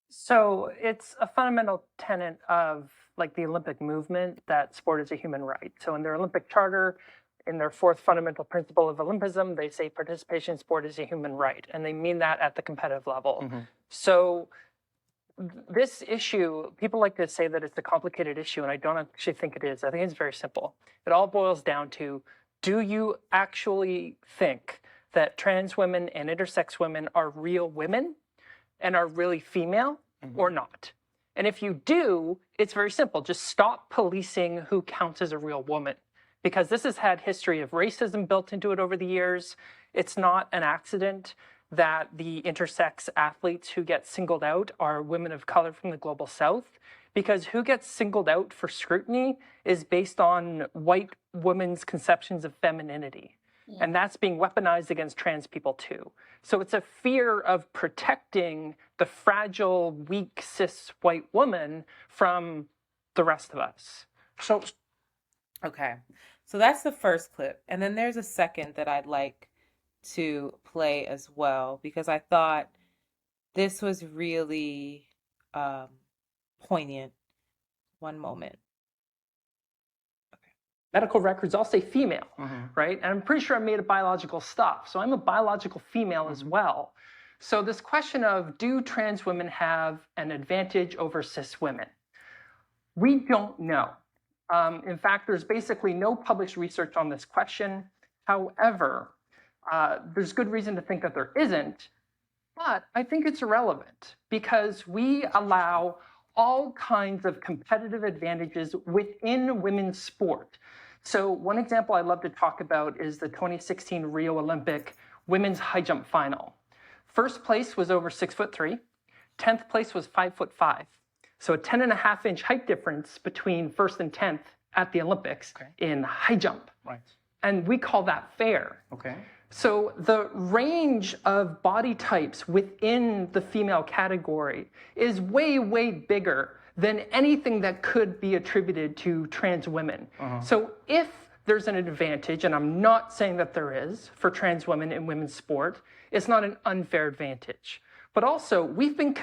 So it's a fundamental tenet of like the Olympic movement that sport is a human right. So in their Olympic charter, in their fourth fundamental principle of Olympism, they say participation in sport is a human right. And they mean that at the competitive level. Mm-hmm. So this issue, people like to say that it's a complicated issue, and I don't actually think it is. I think it's very simple. It all boils down to, do you actually think that trans women and intersex women are real women and are really female or not? And if you do, it's very simple. Just stop policing who counts as a real woman, because this has had history of racism built into it over the years. It's not an accident that the intersex athletes who get singled out are women of color from the global south, because who gets singled out for scrutiny is based on white women's conceptions of femininity. Yeah. And that's being weaponized against trans people too. So it's a fear of protecting the fragile, weak, cis white woman from the rest of us. So, okay. So that's the first clip. And then there's a second that I'd like to play as well, because I thought this was really poignant. One moment. Medical records all say female, right? And I'm pretty sure I'm made of biological stuff. So I'm a biological female as well. So this question of, do trans women have an advantage over cis women? We don't know. In fact, there's basically no published research on this question. However, there's good reason to think that there isn't, but I think it's irrelevant because we allow all kinds of competitive advantages within women's sport. So one example I love to talk about is the 2016 Rio Olympic women's high jump final. First place was over 6'3", 10th place was 5'5". So a 10.5-inch height difference between first and 10th at the Olympics in high jump. Right. And we call that fair. Okay. So the range of body types within the female category is way, way bigger than anything that could be attributed to trans women. So if there's an advantage, and I'm not saying that there is, for trans women in women's sport, it's not an unfair advantage. But also, we've been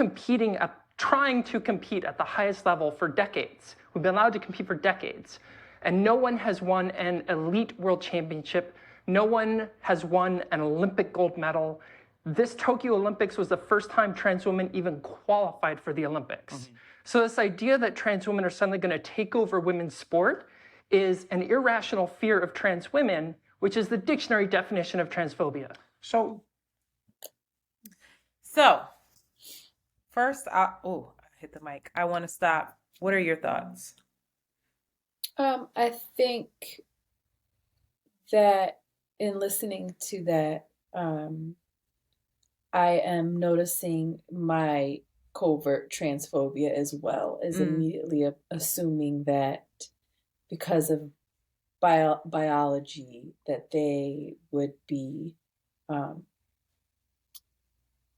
trying to compete at the highest level for decades. We've been allowed to compete for decades. And no one has won an elite world championship. No one has won an Olympic gold medal. This Tokyo Olympics was the first time trans women even qualified for the Olympics. So this idea that trans women are suddenly going to take over women's sport is an irrational fear of trans women, which is the dictionary definition of transphobia. So First, I hit the mic. I want to stop. What are your thoughts? I think that in listening to that, I am noticing my covert transphobia as well, as immediately assuming that because of biology that they would be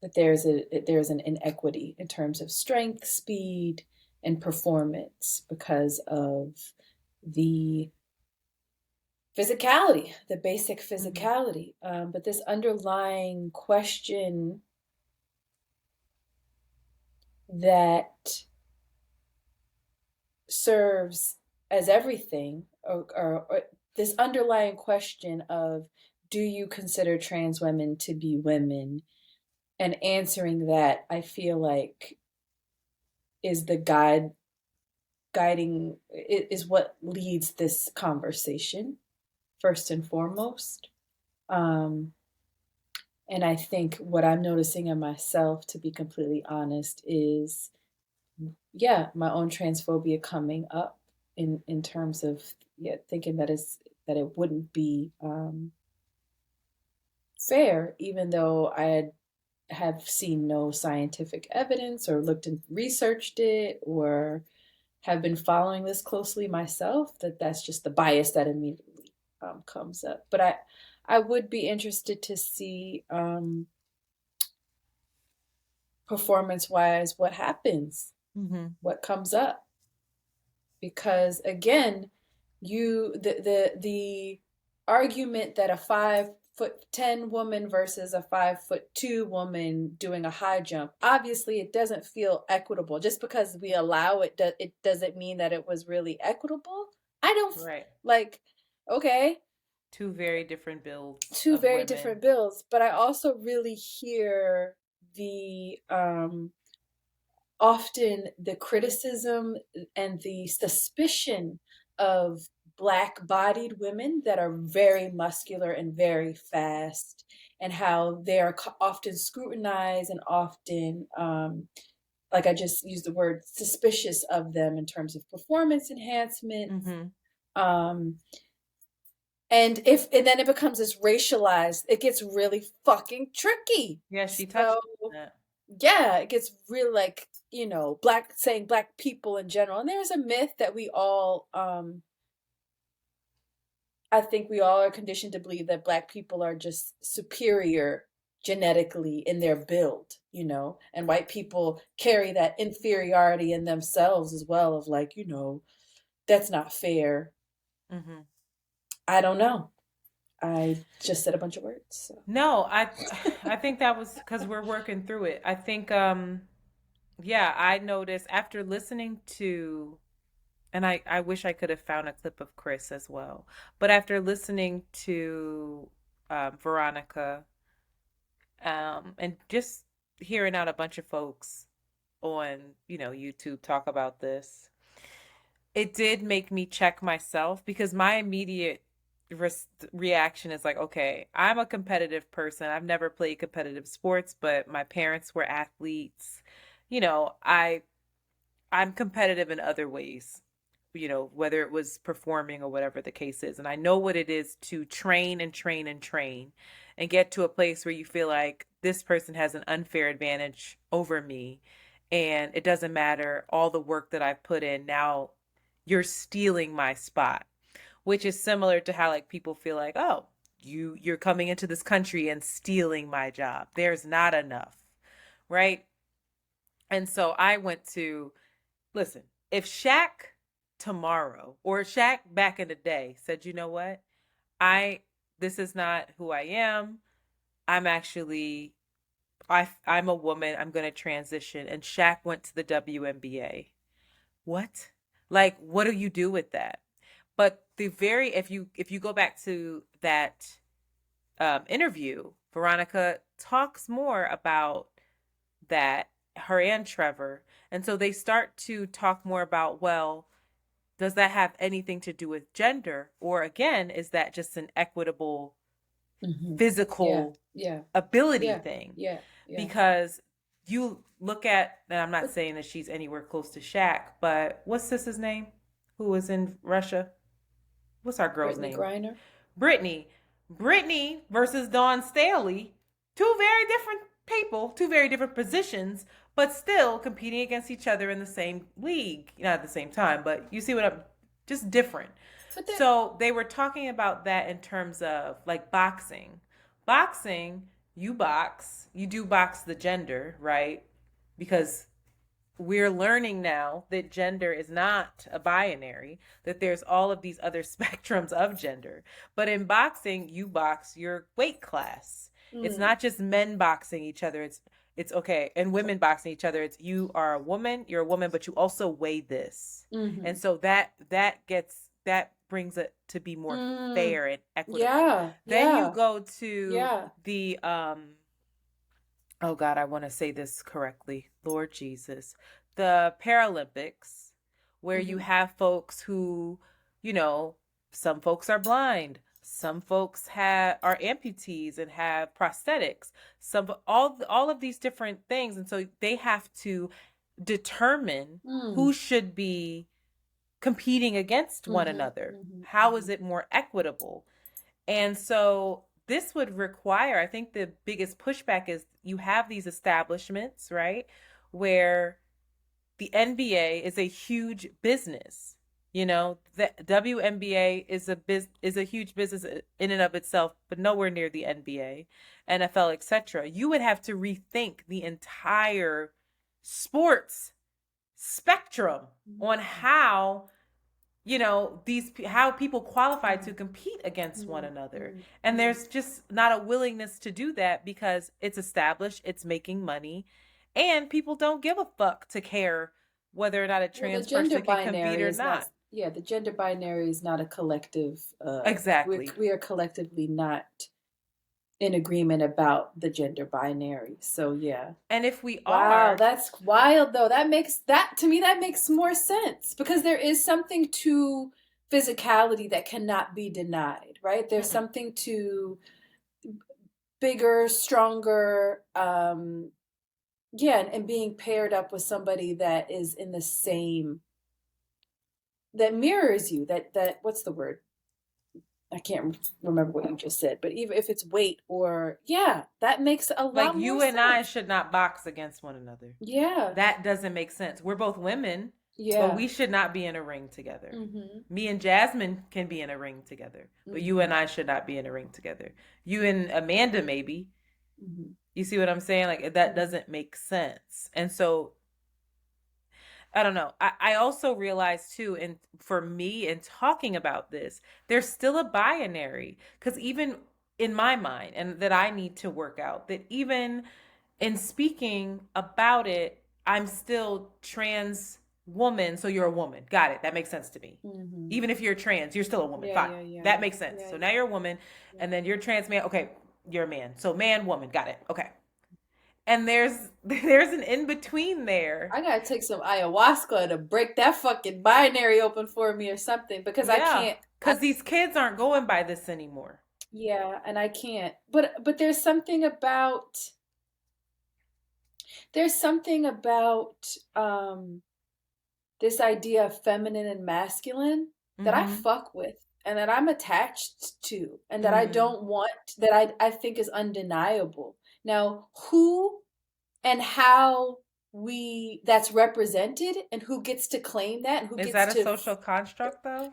that there's an inequity in terms of strength, speed, and performance because of the physicality, the basic physicality. But this underlying question that serves as everything, or this underlying question of, do you consider trans women to be women? And answering that, I feel like, is the guiding, is what leads this conversation, first and foremost. And I think what I'm noticing in myself, to be completely honest, is, my own transphobia coming up in terms of thinking that it wouldn't be fair, even though I have seen no scientific evidence or looked and researched it or have been following this closely myself, that's just the bias that immediately comes up. But I would be interested to see performance-wise what happens, what comes up. Because again, the argument that a 5'10" woman versus a 5'2" woman doing a high jump, obviously it doesn't feel equitable. Just because we allow it, it doesn't mean that it was really equitable. I don't like, okay, two very different builds. Different builds. But I also really hear the often the criticism and the suspicion of Black-bodied women that are very muscular and very fast, and how they are often scrutinized and often, like I just used the word, suspicious of them in terms of performance enhancement. And then it becomes this racialized, it gets really fucking tricky. Yeah, she touched on that. Yeah, it gets really like, saying Black people in general. And there's a myth that we all, I think we all are conditioned to believe that Black people are just superior genetically in their build, and white people carry that inferiority in themselves as well, of like, that's not fair. I don't know. I just said a bunch of words. So. No, I think that was because we're working through it. I think, I noticed after listening to, and I wish I could have found a clip of Chris as well, but after listening to Veronica, and just hearing out a bunch of folks on, YouTube talk about this, it did make me check myself, because my immediate reaction is like, okay, I'm a competitive person. I've never played competitive sports, but my parents were athletes. I'm competitive in other ways, whether it was performing or whatever the case is. And I know what it is to train and train and train and get to a place where you feel like this person has an unfair advantage over me. and it doesn't matter all the work that I've put in. Now you're stealing my spot, which is similar to how like people feel like, oh, you're coming into this country and stealing my job. There's not enough, right? And so I went to listen, if Shaq tomorrow or Shaq back in the day said, you know what? I this is not who I am. I'm actually I'm a woman. I'm going to transition. And Shaq went to the WNBA. What? Like, what do you do with that? But the very if you go back to that interview, Veronica talks more about that, her and Trevor. And so they start to talk more about, well, does that have anything to do with gender? Or again, is that just an equitable physical ability thing? Yeah. Because you look at, and I'm not saying that she's anywhere close to Shaq, but what's sister's name? Who was in Russia? What's our girl's Brittany name? Griner. Brittany versus Dawn Staley. Two very different people, two very different positions, but still competing against each other in the same league. Not at the same time, but you see what I'm, just different. So they were talking about that in terms of like boxing. Boxing, you do box the gender, right? Because we're learning now that gender is not a binary, that there's all of these other spectrums of gender. But in boxing, you box your weight class. It's not just men boxing each other. It's okay. And women boxing each other. It's you are a woman, you're a woman, but you also weigh this. And so that brings it to be more fair and equitable. Then you go to the oh God, I want to say this correctly. Lord Jesus. The Paralympics, where you have folks who, you know, some folks are blind. Some folks are amputees and have prosthetics. All of these different things. And so they have to determine who should be competing against one another. How is it more equitable? And so this would require, I think the biggest pushback is you have these establishments, right, where the NBA is a huge business. You know, the WNBA is a huge business in and of itself, but nowhere near the NBA, NFL, etc. You would have to rethink the entire sports spectrum on how, you know, how people qualify to compete against one another. And there's just not a willingness to do that because it's established, it's making money, and people don't give a fuck to care whether or not a trans person can compete or not. The gender binary is not a collective. Exactly. We are collectively not in agreement about the gender binary. So yeah. And if we are, that's wild though. To me that makes more sense because there is something to physicality that cannot be denied, right? There's something to bigger, stronger, and being paired up with somebody that is in the same, that mirrors you, that what's the word? I can't remember what you just said, but even if it's weight or, that makes a lot more sense. Like you and I should not box against one another. Yeah. That doesn't make sense. We're both women, but we should not be in a ring together. Me and Jasmine can be in a ring together, but you and I should not be in a ring together. You and Amanda, maybe. You see what I'm saying? Like that doesn't make sense. And so I don't know. I also realize too, and for me in talking about this, there's still a binary because even in my mind, and that I need to work out, that even in speaking about it, I'm still trans woman. So you're a woman. Got it. That makes sense to me. Even if you're trans, you're still a woman. Fine. That makes sense. So now you're a woman and then you're trans man. Okay. You're a man. So man, woman. Got it. Okay. And there's an in-between there. I gotta take some ayahuasca to break that fucking binary open for me or something because I can't. Because these kids aren't going by this anymore. Yeah, and I can't. But there's something about this idea of feminine and masculine that I fuck with and that I'm attached to and that I don't want, that I think is undeniable. Now, who and how that's represented and who gets to claim that and who Is gets that a to social construct though?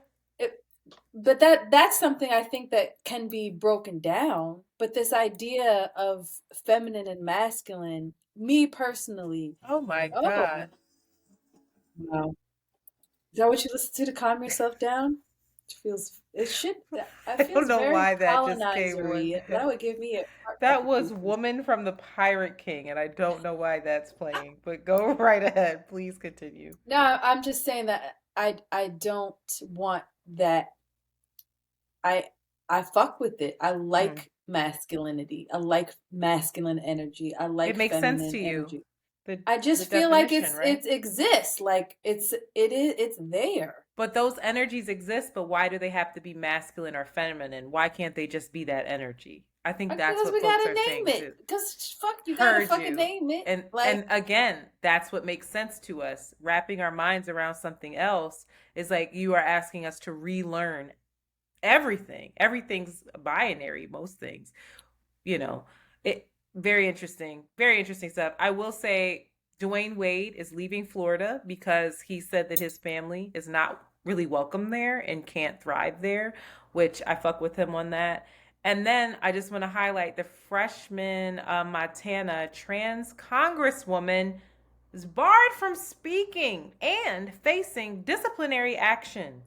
but that's something I think that can be broken down. But this idea of feminine and masculine, me personally, Oh my oh God. no. Is that what you listen to calm yourself down? It I don't feels know very why that just came on. colonizery. That would give me a heart That was palpitation. Woman from the Pirate King, and I don't know why that's playing, but go right ahead. Please continue. No, I'm just saying that I don't want that. I I fuck with it. I Mm. like masculinity. I like masculine energy. I It like makes sense feminine to you. energy. The I the just feel like definition, right? it exists. Like it's there. But those energies exist, but why do they have to be masculine or feminine? Why can't they just be that energy? I think that's Because what we folks gotta are name saying too. it. Because fuck, you gotta Heard fucking you. name it. And Like again, that's what makes sense to us. Wrapping our minds around something else is like you are asking us to relearn everything. Everything's binary, most things. You know, it very interesting. Very interesting stuff. I will say Dwayne Wade is leaving Florida because he said that his family is not really welcome there and can't thrive there, which I fuck with him on that. And then I just want to highlight the freshman Montana trans congresswoman is barred from speaking and facing disciplinary action.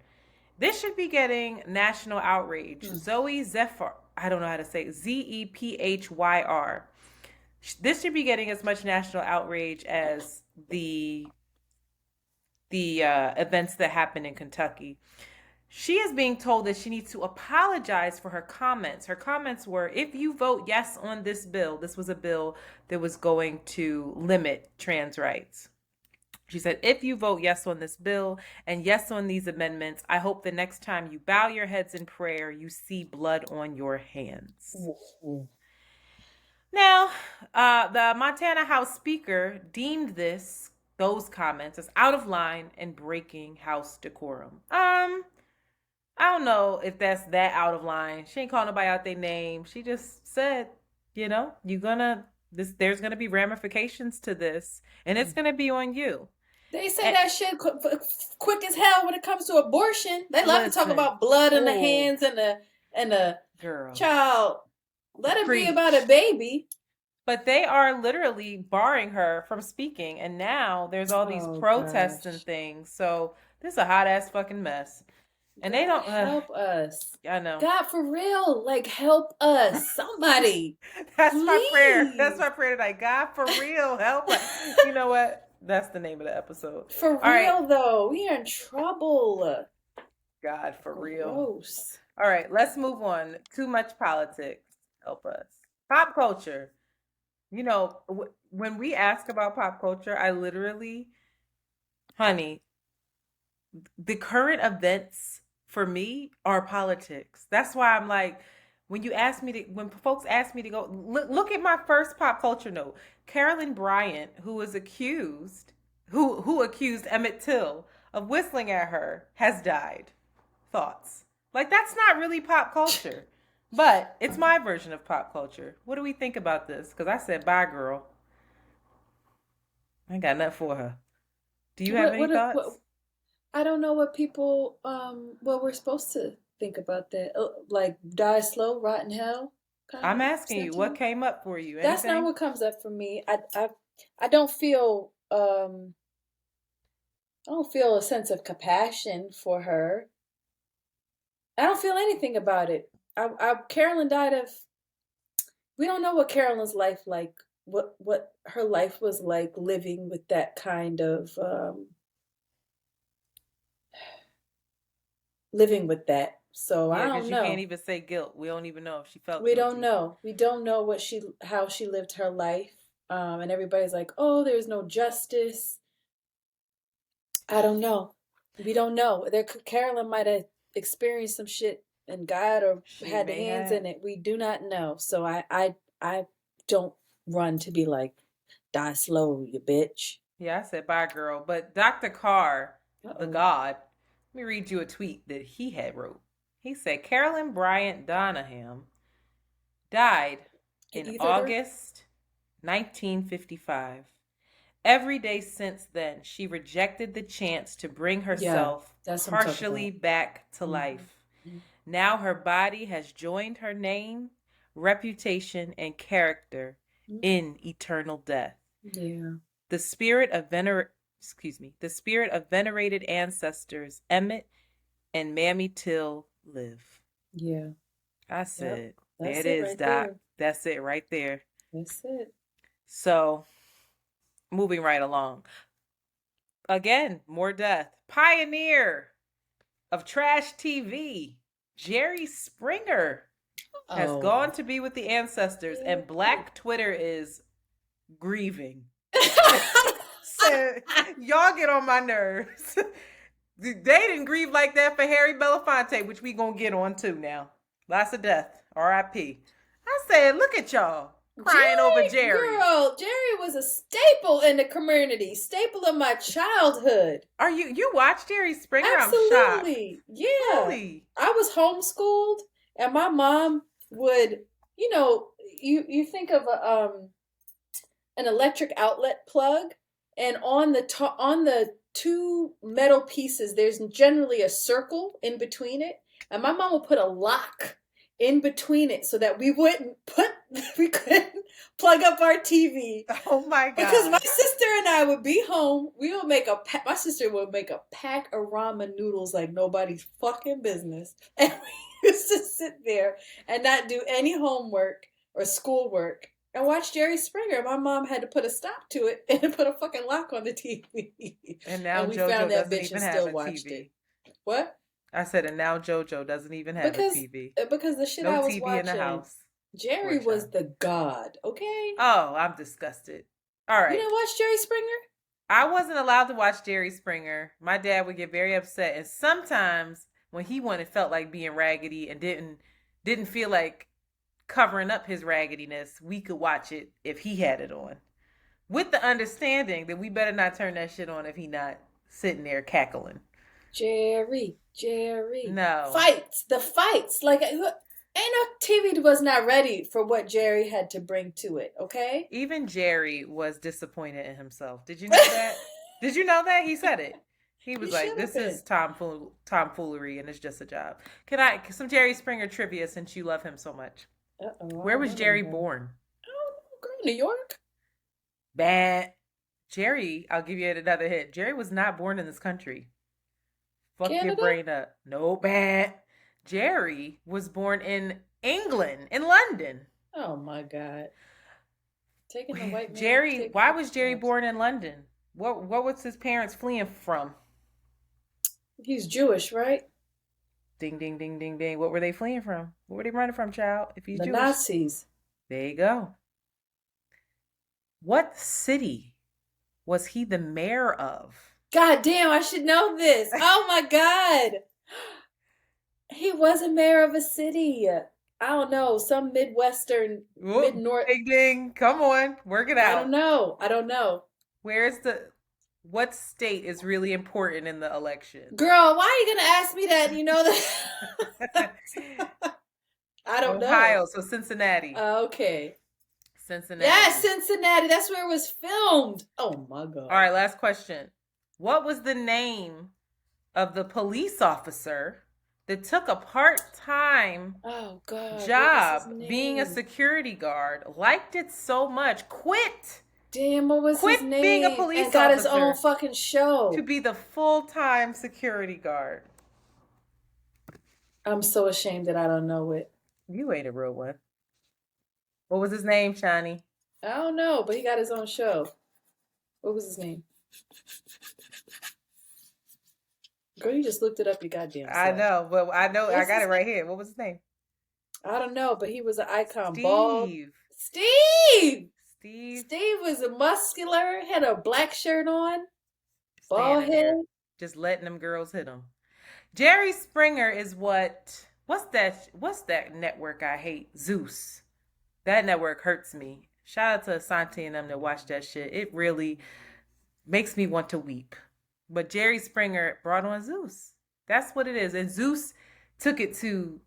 This should be getting national outrage. Zoe Zephyr, I don't know how to say it, Zephyr. This should be getting as much national outrage as the events that happened in Kentucky. She is being told that she needs to apologize for her comments. Her comments were, if you vote yes on this bill, this was a bill that was going to limit trans rights. She said, if you vote yes on this bill and yes on these amendments, I hope the next time you bow your heads in prayer, you see blood on your hands. Now, the Montana House Speaker deemed those comments as out of line and breaking House decorum. I don't know if that's that out of line. She ain't calling nobody out their name. She just said, there's gonna be ramifications to this, and it's gonna be on you. they say that shit quick as hell when it comes to abortion. They love to talk about blood in the hands and the girl child. Let it be Preach. about a baby. But they are literally barring her from speaking, and now there's all these protests and things. So this is a hot ass fucking mess. And God, they don't help us. I know. God, for real, like help us, somebody. That's please. my prayer. That's my prayer tonight. God, for real, help us. You know what? That's the name of the episode. For All real right. though, we are in trouble. God, for real. Gross. All right, let's move on. Too much politics. Help us. Pop culture. You know, when we ask about pop culture, I literally, honey, the current events for me are politics. That's why I'm like, when folks ask me to go, look at my first pop culture note. Carolyn Bryant, who accused Emmett Till of whistling at her, has died. Thoughts? Like, that's not really pop culture. But it's my version of pop culture. What do we think about this? Because I said, bye, girl. I ain't got nothing for her. Do you have any thoughts? I don't know what people, what we're supposed to think about that. Like, die slow, rot in hell? I'm asking you, what came up for you? That's not what comes up for me. I don't feel, I don't feel a sense of compassion for her. I don't feel anything about it. Carolyn died of. We don't know what Carolyn's life like. What her life was like living with that kind of living with that. So I don't know. You can't even say guilt. We don't even know if she felt. We don't know. We don't know how she lived her life. And everybody's like, oh, there's no justice. I don't know. We don't know. Carolyn might have experienced some shit and God or had hands in it. We do not know. So I don't run to be like, die slow, you bitch. Yeah, I said bye, girl. But Dr. Carr, the God, let me read you a tweet that he had wrote. He said Carolyn Bryant Donaham died in August 1955 Every day since then, she rejected the chance to bring herself that's what I'm talking partially about. back to Mhm. life. Mhm. Now her body has joined her name, reputation, and character Mhm. in eternal death. Yeah. The spirit of the spirit of venerated ancestors Emmett and Mammy Till live. Yeah. I said, there That's it it is, right Doc. there. That's it right there. That's it. So, moving right along. Again, more death. Pioneer of trash TV, Jerry Springer, has Oh. gone to be with the ancestors, and Black Twitter is grieving. Said, y'all get on my nerves. They didn't grieve like that for Harry Belafonte, which we gonna get on too now. Lots of death. R.I.P. I said, look at y'all crying over Jerry. Girl, Jerry was a staple in the community, staple of my childhood. Are you watch Jerry Springer? Absolutely. I'm shocked. Yeah. Really? I was homeschooled, and my mom would, you think of an electric outlet plug, and on the two metal pieces, there's generally a circle in between it, and my mom would put a lock in between it so that we couldn't plug up our TV. Oh my God. Because my sister and I would be home. My sister would make a pack of ramen noodles like nobody's fucking business. And we used to sit there and not do any homework or schoolwork and watch Jerry Springer. My mom had to put a stop to it and put a fucking lock on the TV. And now we JoJo found that doesn't bitch even and have still a watched TV. it. What? I said, and now JoJo doesn't even have a TV. Because the shit No I was TV watching, in the house. Jerry Poor was child. the god, okay? Oh, I'm disgusted. All right. You didn't watch Jerry Springer? I wasn't allowed to watch Jerry Springer. My dad would get very upset, and sometimes when he felt like being raggedy and didn't feel like covering up his raggediness, we could watch it if he had it on, with the understanding that we better not turn that shit on if he not sitting there cackling. Jerry. No. The fights. Like, ain't no TV was not ready for what Jerry had to bring to it, okay? Even Jerry was disappointed in himself. Did you know that? Did you know that? He said it. He was like, this is tomfoolery and it's just a job. Can I some Jerry Springer trivia since you love him so much? Where was Jerry born? I don't know, girl. New York? Bad. Jerry, I'll give you another hint. Jerry was not born in this country. Fuck Canada? your brain up. No, bad. Jerry was born in England, in London. Oh my God. Taking the white man. Jerry, why was Jerry born in London? What was his parents fleeing from? He's Jewish, right? Ding, ding, ding, ding, ding. What were they fleeing from? What were they running from, child? If he's The Jewish. Nazis. There you go. What city was he the mayor of? God damn, I should know this. Oh my God. He wasn't mayor of a city. I don't know. Some Midwestern, mid-north. Ding, ding. Come on. Work it out. I don't know. What state is really important in the election? Girl, why are you going to ask me that? You know that? I don't know. Ohio, so Cincinnati. Okay. Cincinnati. Yeah, Cincinnati. That's where it was filmed. Oh my God. All right, last question. What was the name of the police officer that took a part-time job being a security guard, liked it so much, quit Damn, what was his name? Being a police and got his officer own fucking show to be the full-time security guard? I'm so ashamed that I don't know it. You ain't a real one. What was his name, Shani? I don't know, but he got his own show. What was his name? Girl, you just looked it up, you goddamn self. I know, but I got it right here. What was his name? I don't know, but he was an icon. Steve. Steve was a muscular, had a black shirt on, bald head. Just letting them girls hit him. Jerry Springer is what's that network I hate? Zeus. That network hurts me. Shout out to Shanti and them that watch that shit. It really makes me want to weep. But Jerry Springer brought on Zeus. That's what it is. And Zeus took it to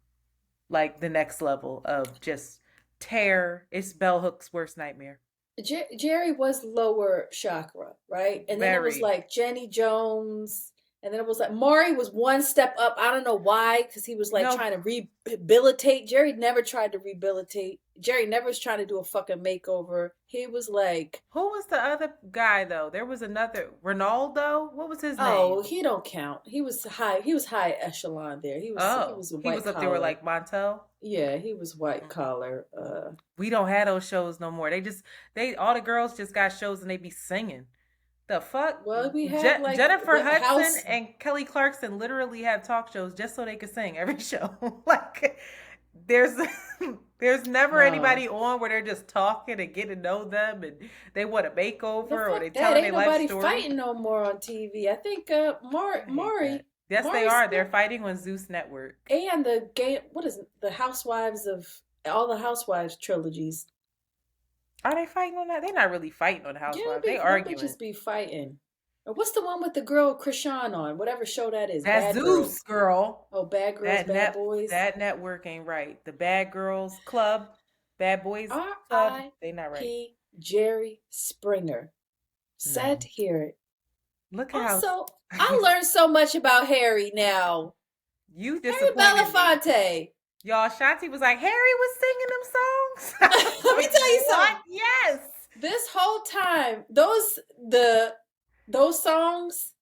like the next level of just terror. It's Bell Hook's worst nightmare. Jerry was lower chakra, right? And then it was Very. like Jenny Jones. And then it was like Maury was one step up. I don't know why, because he was like No. trying to rehabilitate. Jerry never tried to rehabilitate. Jerry never was trying to do a fucking makeover. He was like, Who was the other guy though? There was another Ronaldo. What was his oh, name? he don't count. He was high echelon there. He was a He white was up collar. there with like Montel. Yeah, he was white collar. We don't have those shows no more. All the girls just got shows and they be singing. The fuck? Well, we have like Jennifer the Hudson house. and Kelly Clarkson literally have talk shows just so they could sing every show. Like there's never No. anybody on where they're just talking and getting to know them and they want a makeover or Fuck they that. telling Ain't their life nobody story. fighting no more on TV. I think I hate Maury that. Yes, they Maury's are. still- They're fighting on Zeus Network. and the game. What is it? The Housewives of all the Housewives trilogies. Are they fighting on that? They're not really fighting on the Housewives. They They arguing. just be fighting. Or what's the one with the girl Krishan on? Whatever show that is. That's Bad Zeus, Girls. girl. Oh, Bad Girls, Bad Boys. That network ain't right. The Bad Girls Club, Bad Boys Club, they not right. R.I.P. Jerry Springer. Sad to hear it. Look at how Also, I learned so much about Harry now. you Harry disappointed me. Belafonte. Y'all, Shanti was like, Harry was singing them songs. Let me tell you something. What? Yes. This whole time, those songs.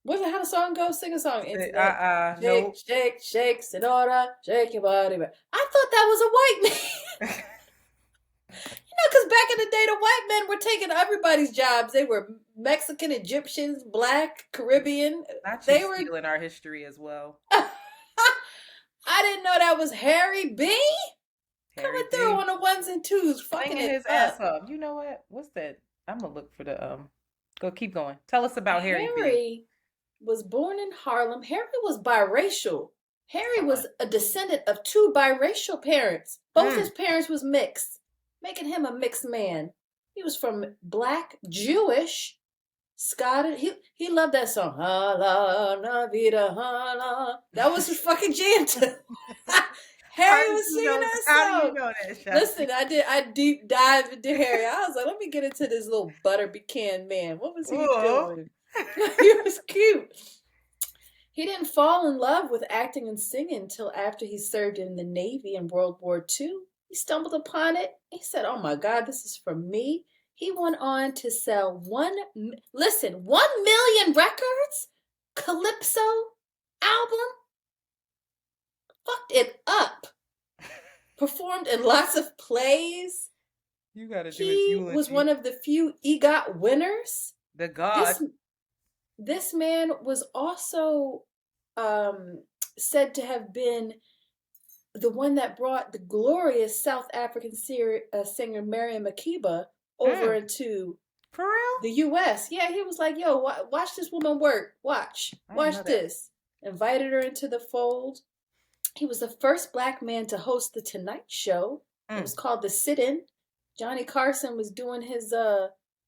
How the song goes? Sing a song. It's like, No. shake, shake, Sonora, shake your body. I thought that was a white man. Because back in the day, the white men were taking everybody's jobs. They were Mexican, Egyptians, Black, Caribbean. Not They you were. stealing our history as well. I didn't know that was Harry B. Harry Coming B. through on the ones and twos, fucking Singing it his up. ass off. You know what? What's that? I'm gonna look for the Go, keep going. Tell us about Harry B. Harry was born in Harlem. Harry was biracial. Harry was a descendant of two biracial parents. Both his parents was mixed, making him a mixed man. He was from Black, Jewish, Scottish. He loved that song. Hala, na vida, hala. That was his fucking jam. Harry was singing that song. How do you know that, Shanti? Listen, I deep dive into Harry. I was like, let me get into this little butter pecan man. What was he doing? He was cute. He didn't fall in love with acting and singing until after he served in the Navy in World War II. He stumbled upon it. He said, oh my God, this is for me. He went on to sell 1 million records, Calypso album. Fucked it up. Performed in lots of plays. You gotta do He his was one of the few EGOT winners. the God. This man was also said to have been the one that brought the glorious South African singer Miriam Makeba over into For real? the U.S. Yeah, he was like, yo, watch this woman work. Watch this. Invited her into the fold. He was the first Black man to host the Tonight Show. It was called The Sit-In. Johnny Carson was doing his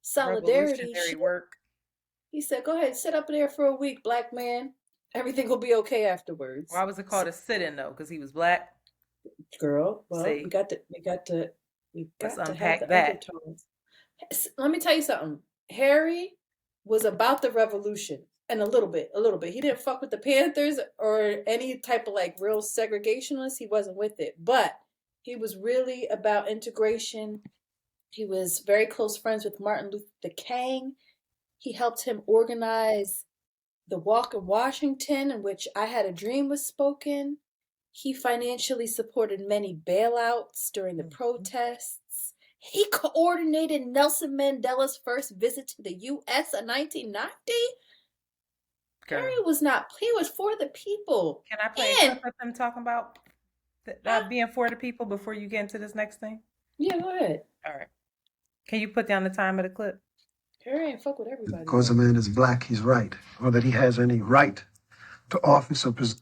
solidarity Revolutionary show. work. He said, go ahead, sit up there for a week, Black man. Everything will be okay afterwards. Why was it called a sit-in though? Because he was Black. Girl, well, See. we got to Let's have unpack the that. undertones. Let me tell you something. Harry was about the revolution. And a little bit. He didn't fuck with the Panthers or any type of like real segregationist. He wasn't with it. But he was really about integration. He was very close friends with Martin Luther King. He helped him organize the Walk in Washington, in which I Had a Dream was spoken. He financially supported many bailouts during the protests. He coordinated Nelson Mandela's first visit to the U.S. in 1990. Harry was he was for the people. Can I play a clip of them talking about being for the people before you get into this next thing? Yeah, go ahead. All right. Can you put down the time of the clip? Harry ain't fuck with everybody. Because a man is Black, he's right, or that he has any right to office or position.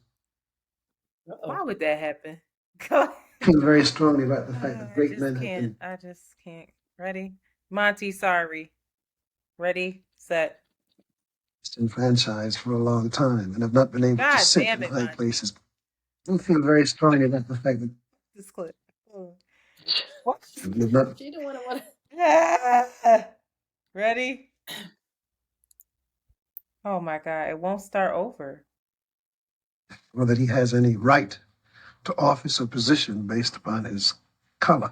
Why would that happen? Go ahead. I feel very strongly about the fact that great men have been I just can't. Ready? Monty, sorry. Ready, set. disenfranchised for a long time and have not been able God to sit damn in it, high Monty. places. I feel very strongly about the fact that This clip. She don't want to. Ah, ready? Oh my God, it won't start over. Or that he has any right to office or position based upon his color.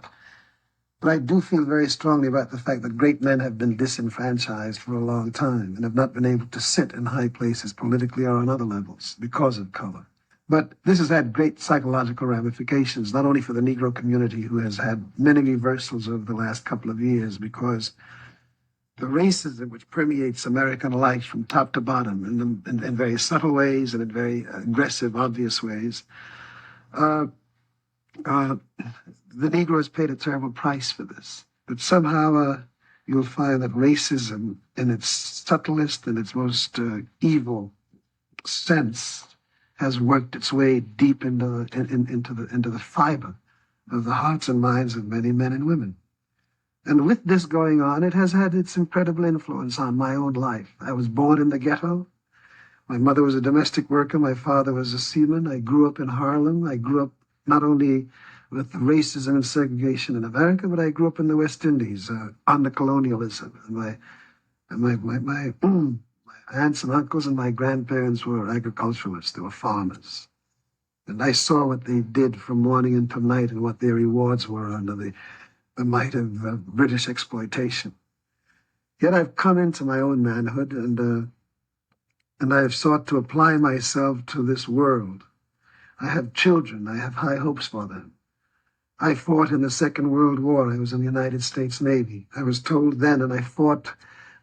But I do feel very strongly about the fact that great men have been disenfranchised for a long time and have not been able to sit in high places politically or on other levels because of color. But this has had great psychological ramifications, not only for the Negro community, who has had many reversals over the last couple of years, because the racism which permeates American life from top to bottom in very subtle ways and in very aggressive, obvious ways, uh, uh, the Negro has paid a terrible price for this. But somehow you'll find that racism, in its subtlest and its most evil sense, has worked its way deep into the fiber of the hearts and minds of many men and women. And with this going on, it has had its incredible influence on my own life. I was born in the ghetto. My mother was a domestic worker. My father was a seaman. I grew up in Harlem. I grew up not only with racism and segregation in America, but I grew up in the West Indies under colonialism. And my aunts and uncles and my grandparents were agriculturalists. They were farmers. And I saw what they did from morning until night and what their rewards were under the might of British exploitation. Yet I've come into my own manhood, and I have sought to apply myself to this world. I have children. I have high hopes for them. I fought in the Second World War. I was in the United States Navy. I was told then, and I fought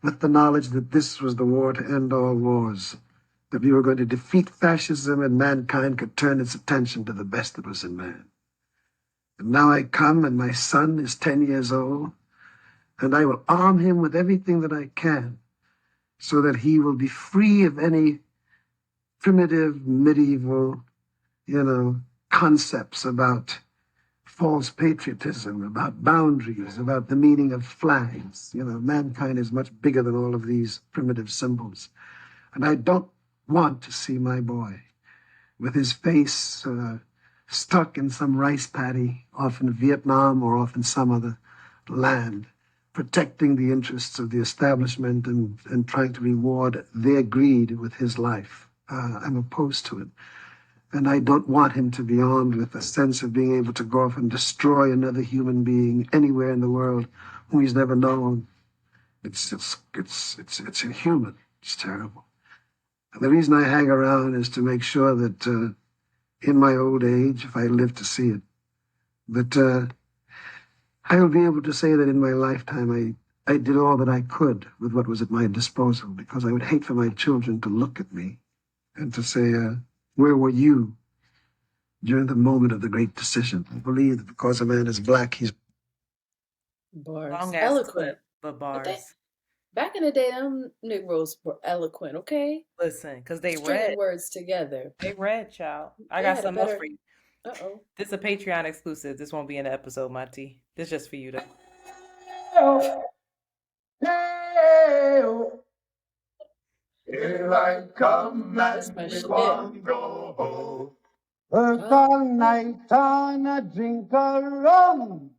with the knowledge that this was the war to end all wars, that we were going to defeat fascism and mankind could turn its attention to the best that was in man. And now I come, and my son is 10 years old, and I will arm him with everything that I can so that he will be free of any primitive, medieval, concepts about false patriotism, about boundaries, about the meaning of flags. Mankind is much bigger than all of these primitive symbols. And I don't want to see my boy with his face stuck in some rice paddy off in Vietnam or off in some other land, protecting the interests of the establishment and trying to reward their greed with his life. I'm opposed to it. And I don't want him to be armed with a sense of being able to go off and destroy another human being anywhere in the world whom he's never known. It's inhuman. It's terrible. And the reason I hang around is to make sure that in my old age, if I live to see it, that I will be able to say that in my lifetime I did all that I could with what was at my disposal, because I would hate for my children to look at me and to say, where were you during the moment of the great decision? I believe that because a man is black, he's Bars. Long ass Eloquent. clip, but But they, bars. back in the day, them Negroes were eloquent, okay? Listen, because they Stringing read. words together. They read, child. I They got had a something else better. for you. Uh-oh. This is a Patreon exclusive. This won't be in the episode, Monty. This just for you, though. Here I come That's my and me shit. want go home. Work all night on a drink of rum.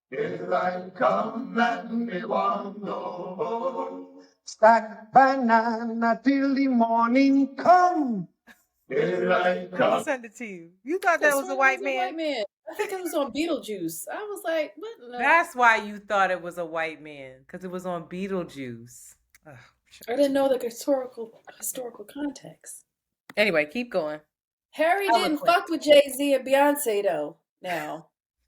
Here I come and me want go home. Stack banana till the morning come. Here I I'm gonna come. send it to you. You thought I that was a white man? I think it was on Beetlejuice. I was like, what? No. That's why you thought it was a white man, because it was on Beetlejuice. Ugh, I didn't know the historical context. Anyway, keep going. Harry didn't Eloquent. fuck with Jay-Z and Beyonce though. Now,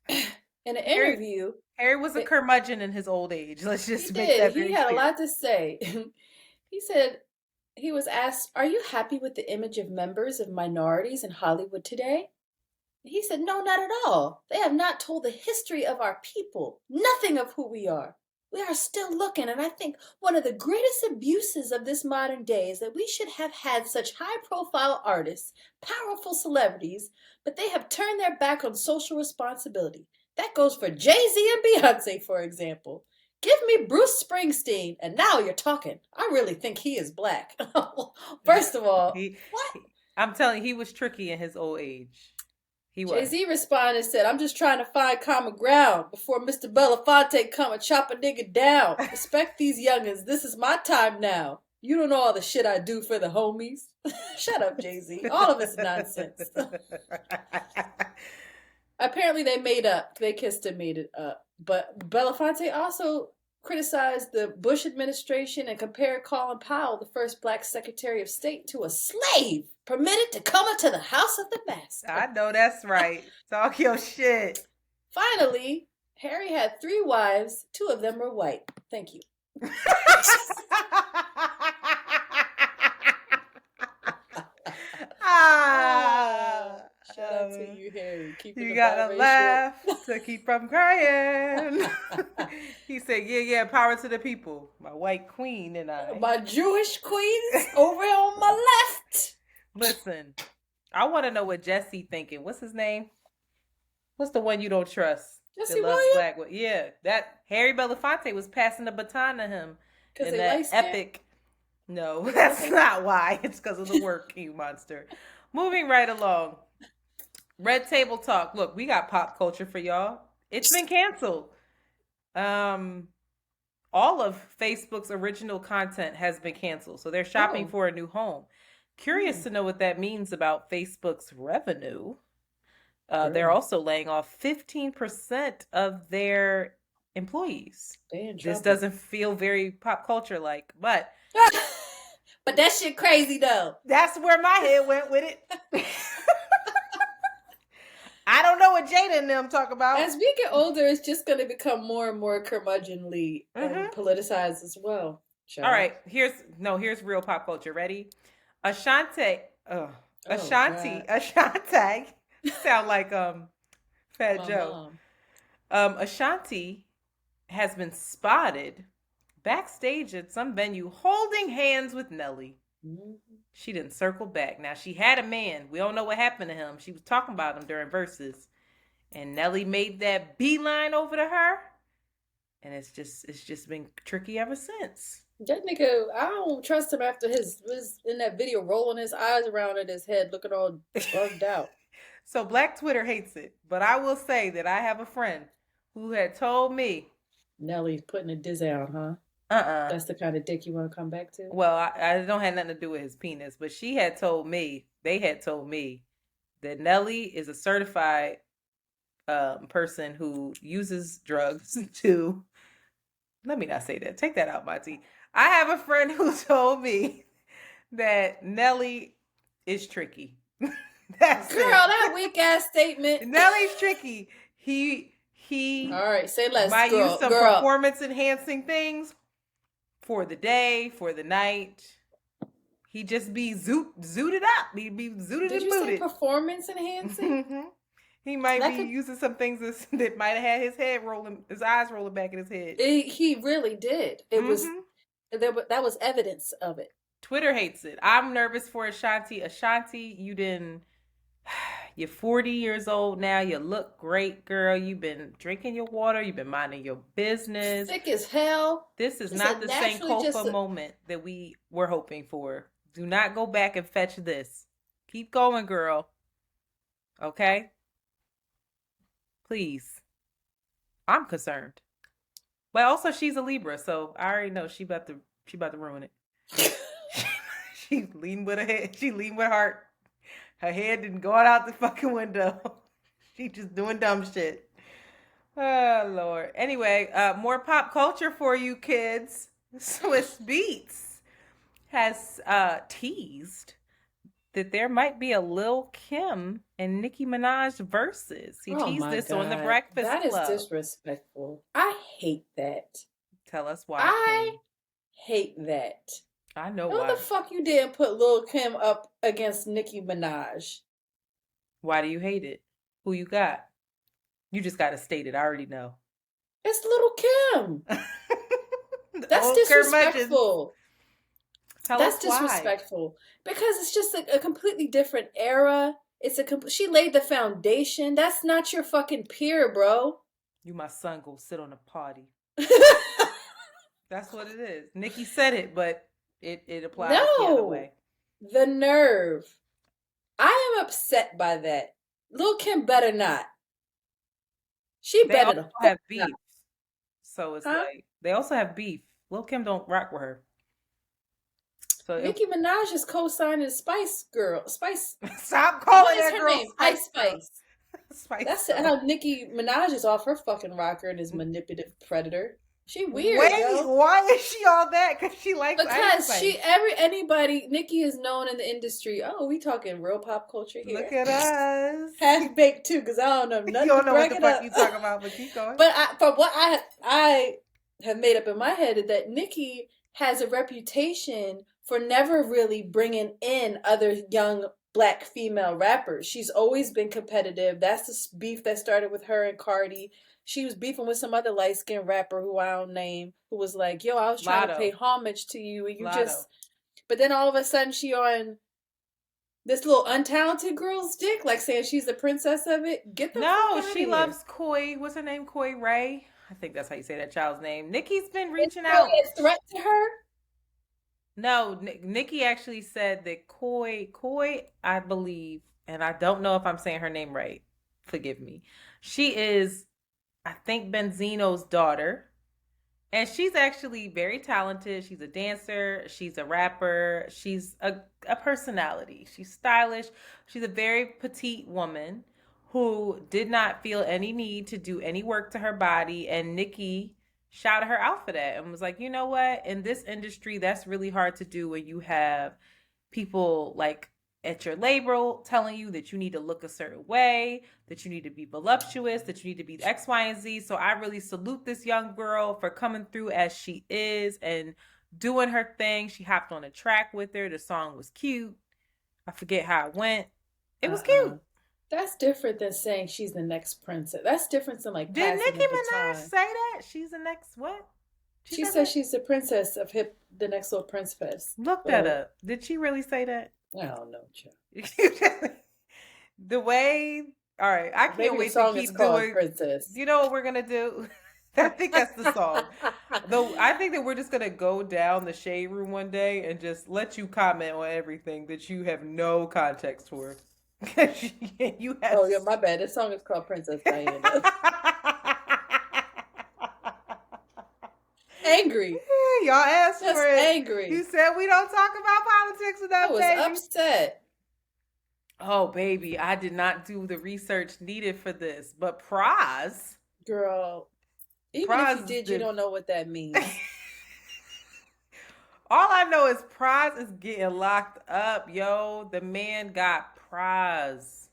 in an interview, Harry was a curmudgeon in his old age. Let's he just make that did. very He had a clear. lot to say. He said he was asked, "Are you happy with the image of members of minorities in Hollywood today?" He said, "No, not at all. They have not told the history of our people, nothing of who we are. We are still looking, and I think one of the greatest abuses of this modern day is that we should have had such high-profile artists, powerful celebrities, but they have turned their back on social responsibility. That goes for Jay-Z and Beyonce, for example. Give me Bruce Springsteen, and now you're talking. I really think he is black." First of all, what? I'm telling you, he was tricky in his old age. He was. Jay-Z responded and said, I'm just trying to find common ground before Mr. Belafonte come and chop a nigga down. Respect these youngins. This is my time now. You don't know all the shit I do for the homies. Shut up, Jay-Z. All of it's nonsense. Apparently they made up. They kissed and made it up. But Belafonte also criticized the Bush administration and compared Colin Powell, the first black Secretary of State, to a slave permitted to come into the house of the master. I know that's right. Talk your shit. Finally, Harry had 3 wives. 2 of them were white. Thank you. Shout out to you, Harry. You gotta laugh to keep from crying. He said, yeah, power to the people. My white queen and I. My Jewish queens over on my left. Listen, I want to know what Jesse thinking. What's his name? What's the one you don't trust? Jesse Williams? Yeah, that Harry Belafonte was passing the baton to him. Because in they that like epic. No, that's not why. It's because of the work, you monster. Moving right along. Red Table Talk. Look, we got pop culture for y'all. It's been canceled. All of Facebook's original content has been canceled. So they're shopping for a new home. Curious to know what that means about Facebook's revenue. They're also laying off 15% of their employees. This doesn't feel very pop culture like, but but that shit crazy though. That's where my head went with it. I don't know what Jada and them talk about. As we get older, it's just going to become more and more curmudgeonly and politicized as well. All right, here's real pop culture. Ready? Ashanti sound like Fat Joe. Ashanti has been spotted backstage at some venue holding hands with Nelly. She didn't circle back. Now, she had a man. We don't know what happened to him. She was talking about him during Versus. And Nelly made that beeline over to her. And it's just been tricky ever since. That nigga, I don't trust him after his in that video rolling his eyes around in his head, looking all bugged out. So Black Twitter hates it. But I will say that I have a friend who had told me. Nelly's putting a diz out, huh? That's the kind of dick you want to come back to? Well, I don't have nothing to do with his penis, but they had told me that Nelly is a certified person who uses drugs to, let me not say that. Take that out, Monty. I have a friend who told me that Nelly is tricky. That's Girl, that weak ass statement. Nelly's tricky. He all right, say less. Might use some performance enhancing things for the day, for the night. He just be zooted up. He be zooted Did and you booted. say performance enhancing? He might be using some things that might have had his eyes rolling back in his head. He really did. It was that was evidence of it. Twitter hates it. I'm nervous for Ashanti. Ashanti, you're 40 years old now. You look great, girl. You've been drinking your water. You've been minding your business. Sick as hell. This is not the Sankofa moment that we were hoping for. Do not go back and fetch this. Keep going, girl. Okay? Please. I'm concerned. But also she's a Libra, so I already know she about to ruin it. She's leading with her head. She leading with her heart. Her head didn't go out the fucking window. She just doing dumb shit. Oh, Lord. Anyway, more pop culture for you kids. Swiss Beats has teased that there might be a Lil Kim and Nicki Minaj versus. He teased this on The Breakfast Club. That is disrespectful. I hate that. Tell us why. I hate that. I know why. Why the fuck you didn't put Lil Kim up against Nicki Minaj? Why do you hate it? Who you got? You just got to state it. I already know. It's Lil Kim. That's disrespectful. That's disrespectful. Because it's just a completely different era. She laid the foundation. That's not your fucking peer, bro. You my son go sit on a party. That's what it is. Nicki said it, but it applies the other way. The nerve. I am upset by that. Lil Kim better not. She They better also the fuck have not. beef. So it's Huh? like they also have beef. Lil Kim don't rock with her. So Nicki Minaj is co-signing Spice Girl. Spice. stop calling What is that her girl name? Spice Ice Girl. Spice. Spice That's Girl. how Nicki Minaj is off her fucking rocker and is manipulative predator. She weird, Wait, yo. why is she all that? Because she likes Ice Because Spice. anybody, Nicki is known in the industry. Oh, we talking real pop culture here. Look at us. Half baked too, because I don't know nothing. You don't know what the to fuck brag you it up. talking about, but keep going. But from what I have made up in my head is that Nicki has a reputation for never really bringing in other young black female rappers. She's always been competitive. That's the beef that started with her and Cardi. She was beefing with some other light skinned rapper who I don't name, who was like, yo, I was trying to Lotto. pay homage to you and you Lotto. just, but then all of a sudden she on this little untalented girl's dick, like saying she's the princess of it. Get the fuck No, out of she here. loves Koi. What's her name? Koi Ray. I think that's how you say that child's name. Nicki's been reaching Is out. Koi a threat to her? No, Nicki actually said that Koi, I believe, and I don't know if I'm saying her name right. Forgive me. She is, I think, Benzino's daughter. And she's actually very talented. She's a dancer. She's a rapper. She's a personality. She's stylish. She's a very petite woman who did not feel any need to do any work to her body. And Nicki shouted her out for that and was like, you know what? In this industry, that's really hard to do when you have people like at your label telling you that you need to look a certain way, that you need to be voluptuous, that you need to be X, Y, and Z. So I really salute this young girl for coming through as she is and doing her thing. She hopped on a track with her. The song was cute. I forget how it went. It was cute. That's different than saying she's the next princess. That's different than like Did passing Nicki the Minaj baton. say that? She's the next what? She said that? she's the princess of the next little Prince Fest. Look that up. Did she really say that? I don't know, child. The way, all right, I can't Maybe wait the song to is keep called doing. Princess. You know what we're gonna do? I think that's the song. Though I think that we're just gonna go down the shade room one day and just let you comment on everything that you have no context for. You have. Oh yeah, my bad. This song is called Princess Diana. Angry. Y'all asked Just for it. angry. You said we don't talk about politics enough, I was baby. upset. Oh, baby, I did not do the research needed for this, but Praz. Girl, even Praz if you did, you don't know what that means. All I know is Praz is getting locked up, yo. The man got Praz.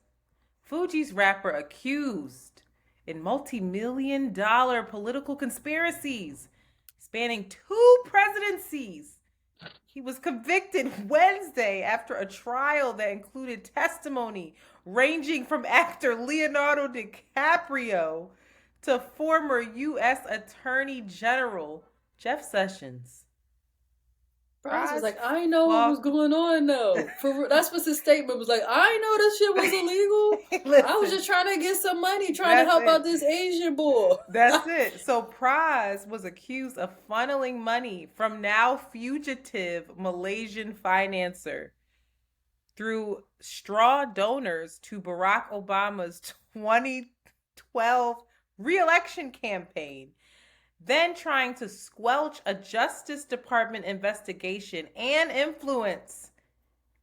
Fuji's rapper accused in multi-million-dollar political conspiracies spanning 2 presidencies. He was convicted Wednesday after a trial that included testimony ranging from actor Leonardo DiCaprio to former U.S. Attorney General Jeff Sessions. Praz was like, I know what was going on though. That's what his statement was like. I know this shit was illegal. I was just trying to get some money, trying to help out this Asian boy. That's it. So Praz was accused of funneling money from now fugitive Malaysian financer through straw donors to Barack Obama's 2012 re-election campaign, then trying to squelch a Justice Department investigation and influence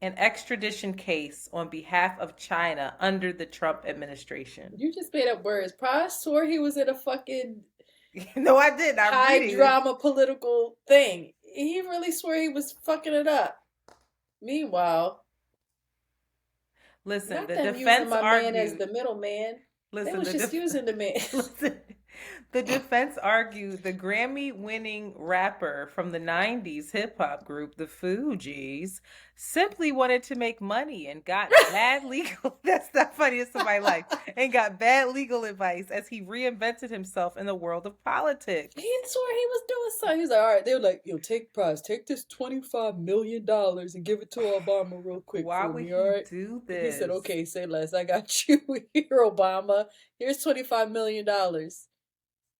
an extradition case on behalf of China under the Trump administration. You just made up words. Praz swore he was in a fucking no, I didn't. high drama political thing. He really swore he was fucking it up. Meanwhile, listen, not the them defense using my argued man as the middleman. They was just using the man. Listen, the defense argued the Grammy-winning rapper from the 90s hip-hop group, the Fugees, simply wanted to make money and got bad legal... That's the funniest of my life. And got bad legal advice as he reinvented himself in the world of politics. He swore he was doing something. He was like, all right. They were like, yo, take this $25 million and give it to Obama real quick. Why for would me, he all right? do this? He said, okay, say less. I got you here, Obama. Here's $25 million.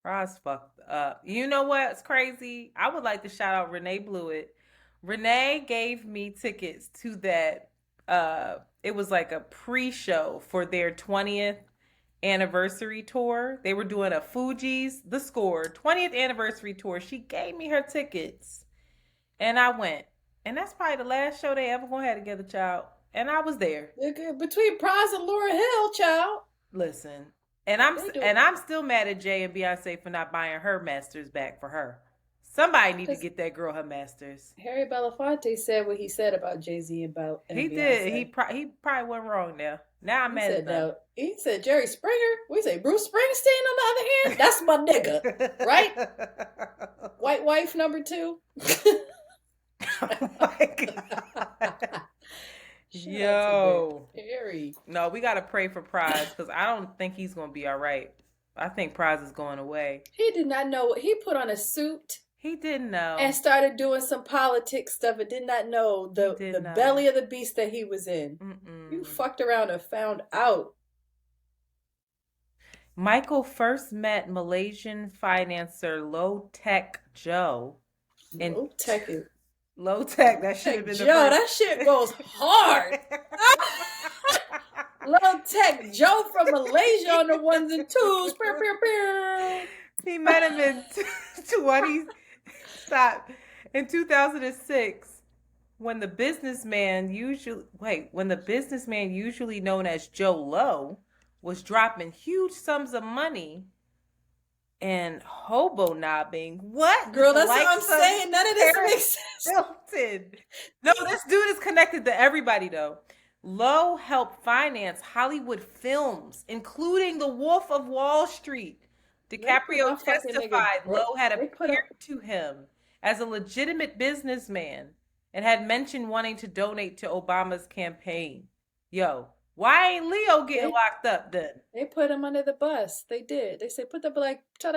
Ross fucked up. You know what's crazy? I would like to shout out Renee Blewett. Renee gave me tickets to that. it was like a pre-show for their 20th anniversary tour. They were doing a Fuji's The Score 20th anniversary tour. She gave me her tickets and I went. And that's probably the last show they ever gonna have together, child. And I was there. Between Prize and Lauryn Hill, child. Listen, and I'm still mad at Jay and Beyonce for not buying her masters back for her. Somebody need to get that girl her masters. Harry Belafonte said what he said about Jay-Z and He Beyonce. did. He probably went wrong there. Now I'm mad at them. He said Jerry Springer. We say Bruce Springsteen on the other hand. That's my nigga, right? White wife number 2. Oh my God. Yo. Harry. No, we gotta pray for Prize because I don't think he's gonna be all right. I think Prize is going away. He did not know. He put on a suit. He didn't know. And started doing some politics stuff and did not know the belly of the beast that he was in. You fucked around and found out. Michael first met Malaysian financier Low Tech Joe. Low Tech, that should have been Joe, that shit goes hard. Low Tech Joe from Malaysia on the ones and twos. He met him in 2006 when the businessman usually known as Joe Low was dropping huge sums of money and hobo knobbing. What? Girl, that's what I'm saying. None of this makes sense. Hilton. No, this dude is connected to everybody though. Low helped finance Hollywood films, including The Wolf of Wall Street. DiCaprio testified Low had appeared to him as a legitimate businessman and had mentioned wanting to donate to Obama's campaign. Yo, why ain't Leo getting locked up then? They put him under the bus. They did. They said, tell that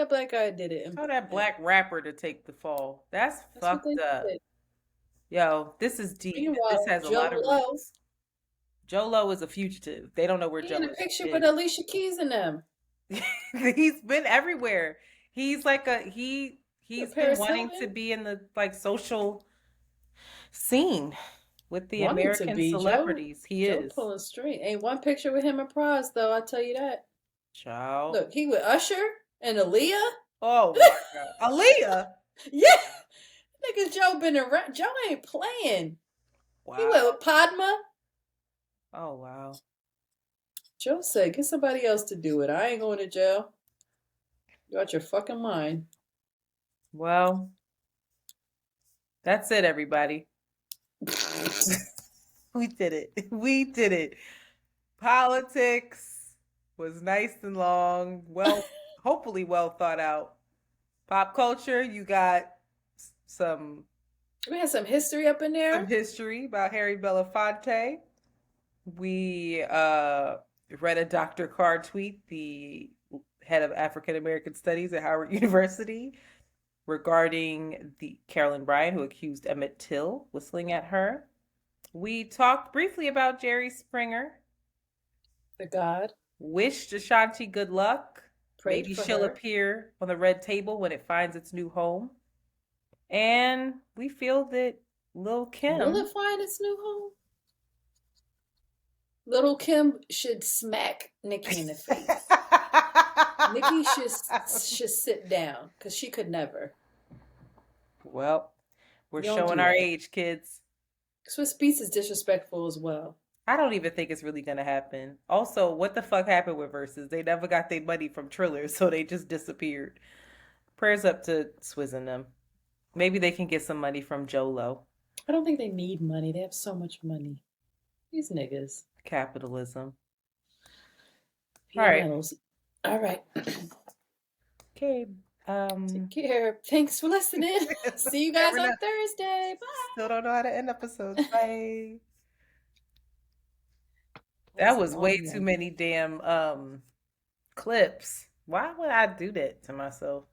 black guy did it. Tell that black rapper to take the fall. That's fucked up. Did. Yo, this is deep. This has a lot of roots. Joe Low is a fugitive. They don't know where Joe is. In a picture with Alicia Keys in them. He's been everywhere. He's like he's been wanting to be in the social scene with the American celebrities. Joe pulling string. Ain't one picture with him and Prize though, I'll tell you that. Child. Look, he with Usher and Aaliyah. Oh my God. Aaliyah? Yeah. Nigga Joe been around. Joe ain't playing. Wow. He went with Padma. Oh wow. Joe said, get somebody else to do it. I ain't going to jail. You out your fucking mind. Well, that's it, everybody. We did it. We did it. Politics was nice and long. Well, hopefully well thought out. Pop culture, you got we had some history up in there. Some history about Harry Belafonte. We read a Dr. Carr tweet, the head of African American Studies at Howard University, regarding the Carolyn Bryant, who accused Emmett Till whistling at her. We talked briefly about Jerry Springer. The God. Wished Shanti good luck. Prayed Maybe for she'll her. appear on the red table when it finds its new home. And we feel that Lil' Kim... Will it find its new home? Little Kim should smack Nikki in the face. Nikki should sit down because she could never. Well, we're showing our age, kids. Swiss Beats is disrespectful as well. I don't even think it's really going to happen. Also, what the fuck happened with Versus? They never got their money from Triller, so they just disappeared. Prayers up to Swizz and them. Maybe they can get some money from Jolo. I don't think they need money. They have so much money. These niggas. Capitalism. All right. All right. Okay. Take care. Thanks for listening. See you guys on Thursday. Bye. Still don't know how to end episodes. Bye. That was way too many damn clips. Why would I do that to myself?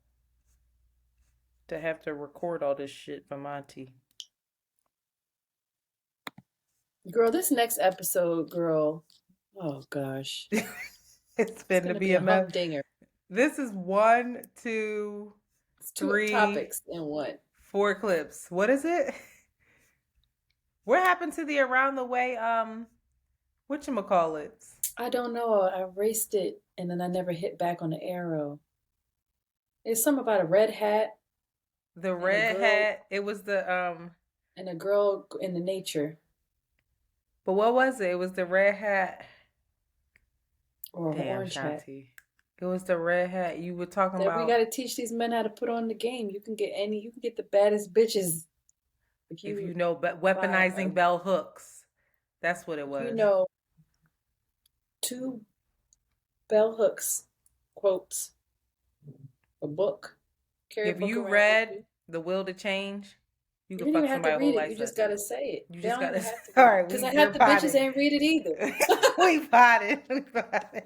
To have to record all this shit for Monty. Girl, this next episode, girl. Oh gosh. It's to be a humdinger. This is 1, 2, 3 2 topics in one. 4 clips. What is it? What happened to the Around the Way Whatchamacallits? I don't know. I erased it and then I never hit back on the arrow. It's something about a red hat The and a red girl hat. It was the and a girl in the nature but what was it? It was the red hat. or an Damn, orange hat. Shanti. It was the red hat. You were talking That we about got to teach these men how to put on the game. You can get the baddest bitches if if you you know weaponizing bell hooks. That's what it if was. you know 2 bell hooks quotes, a book. Carry a If book you around with read you. The Will to Change, you You can don't fuck even have to somebody's whole read it. life You just up. gotta say it. You They just don't even gotta. have to All read it. right, Because we're half the bitches potted. ain't read it either. We potted. We potted.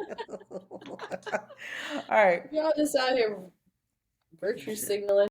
All right. Y'all just out here virtue signaling.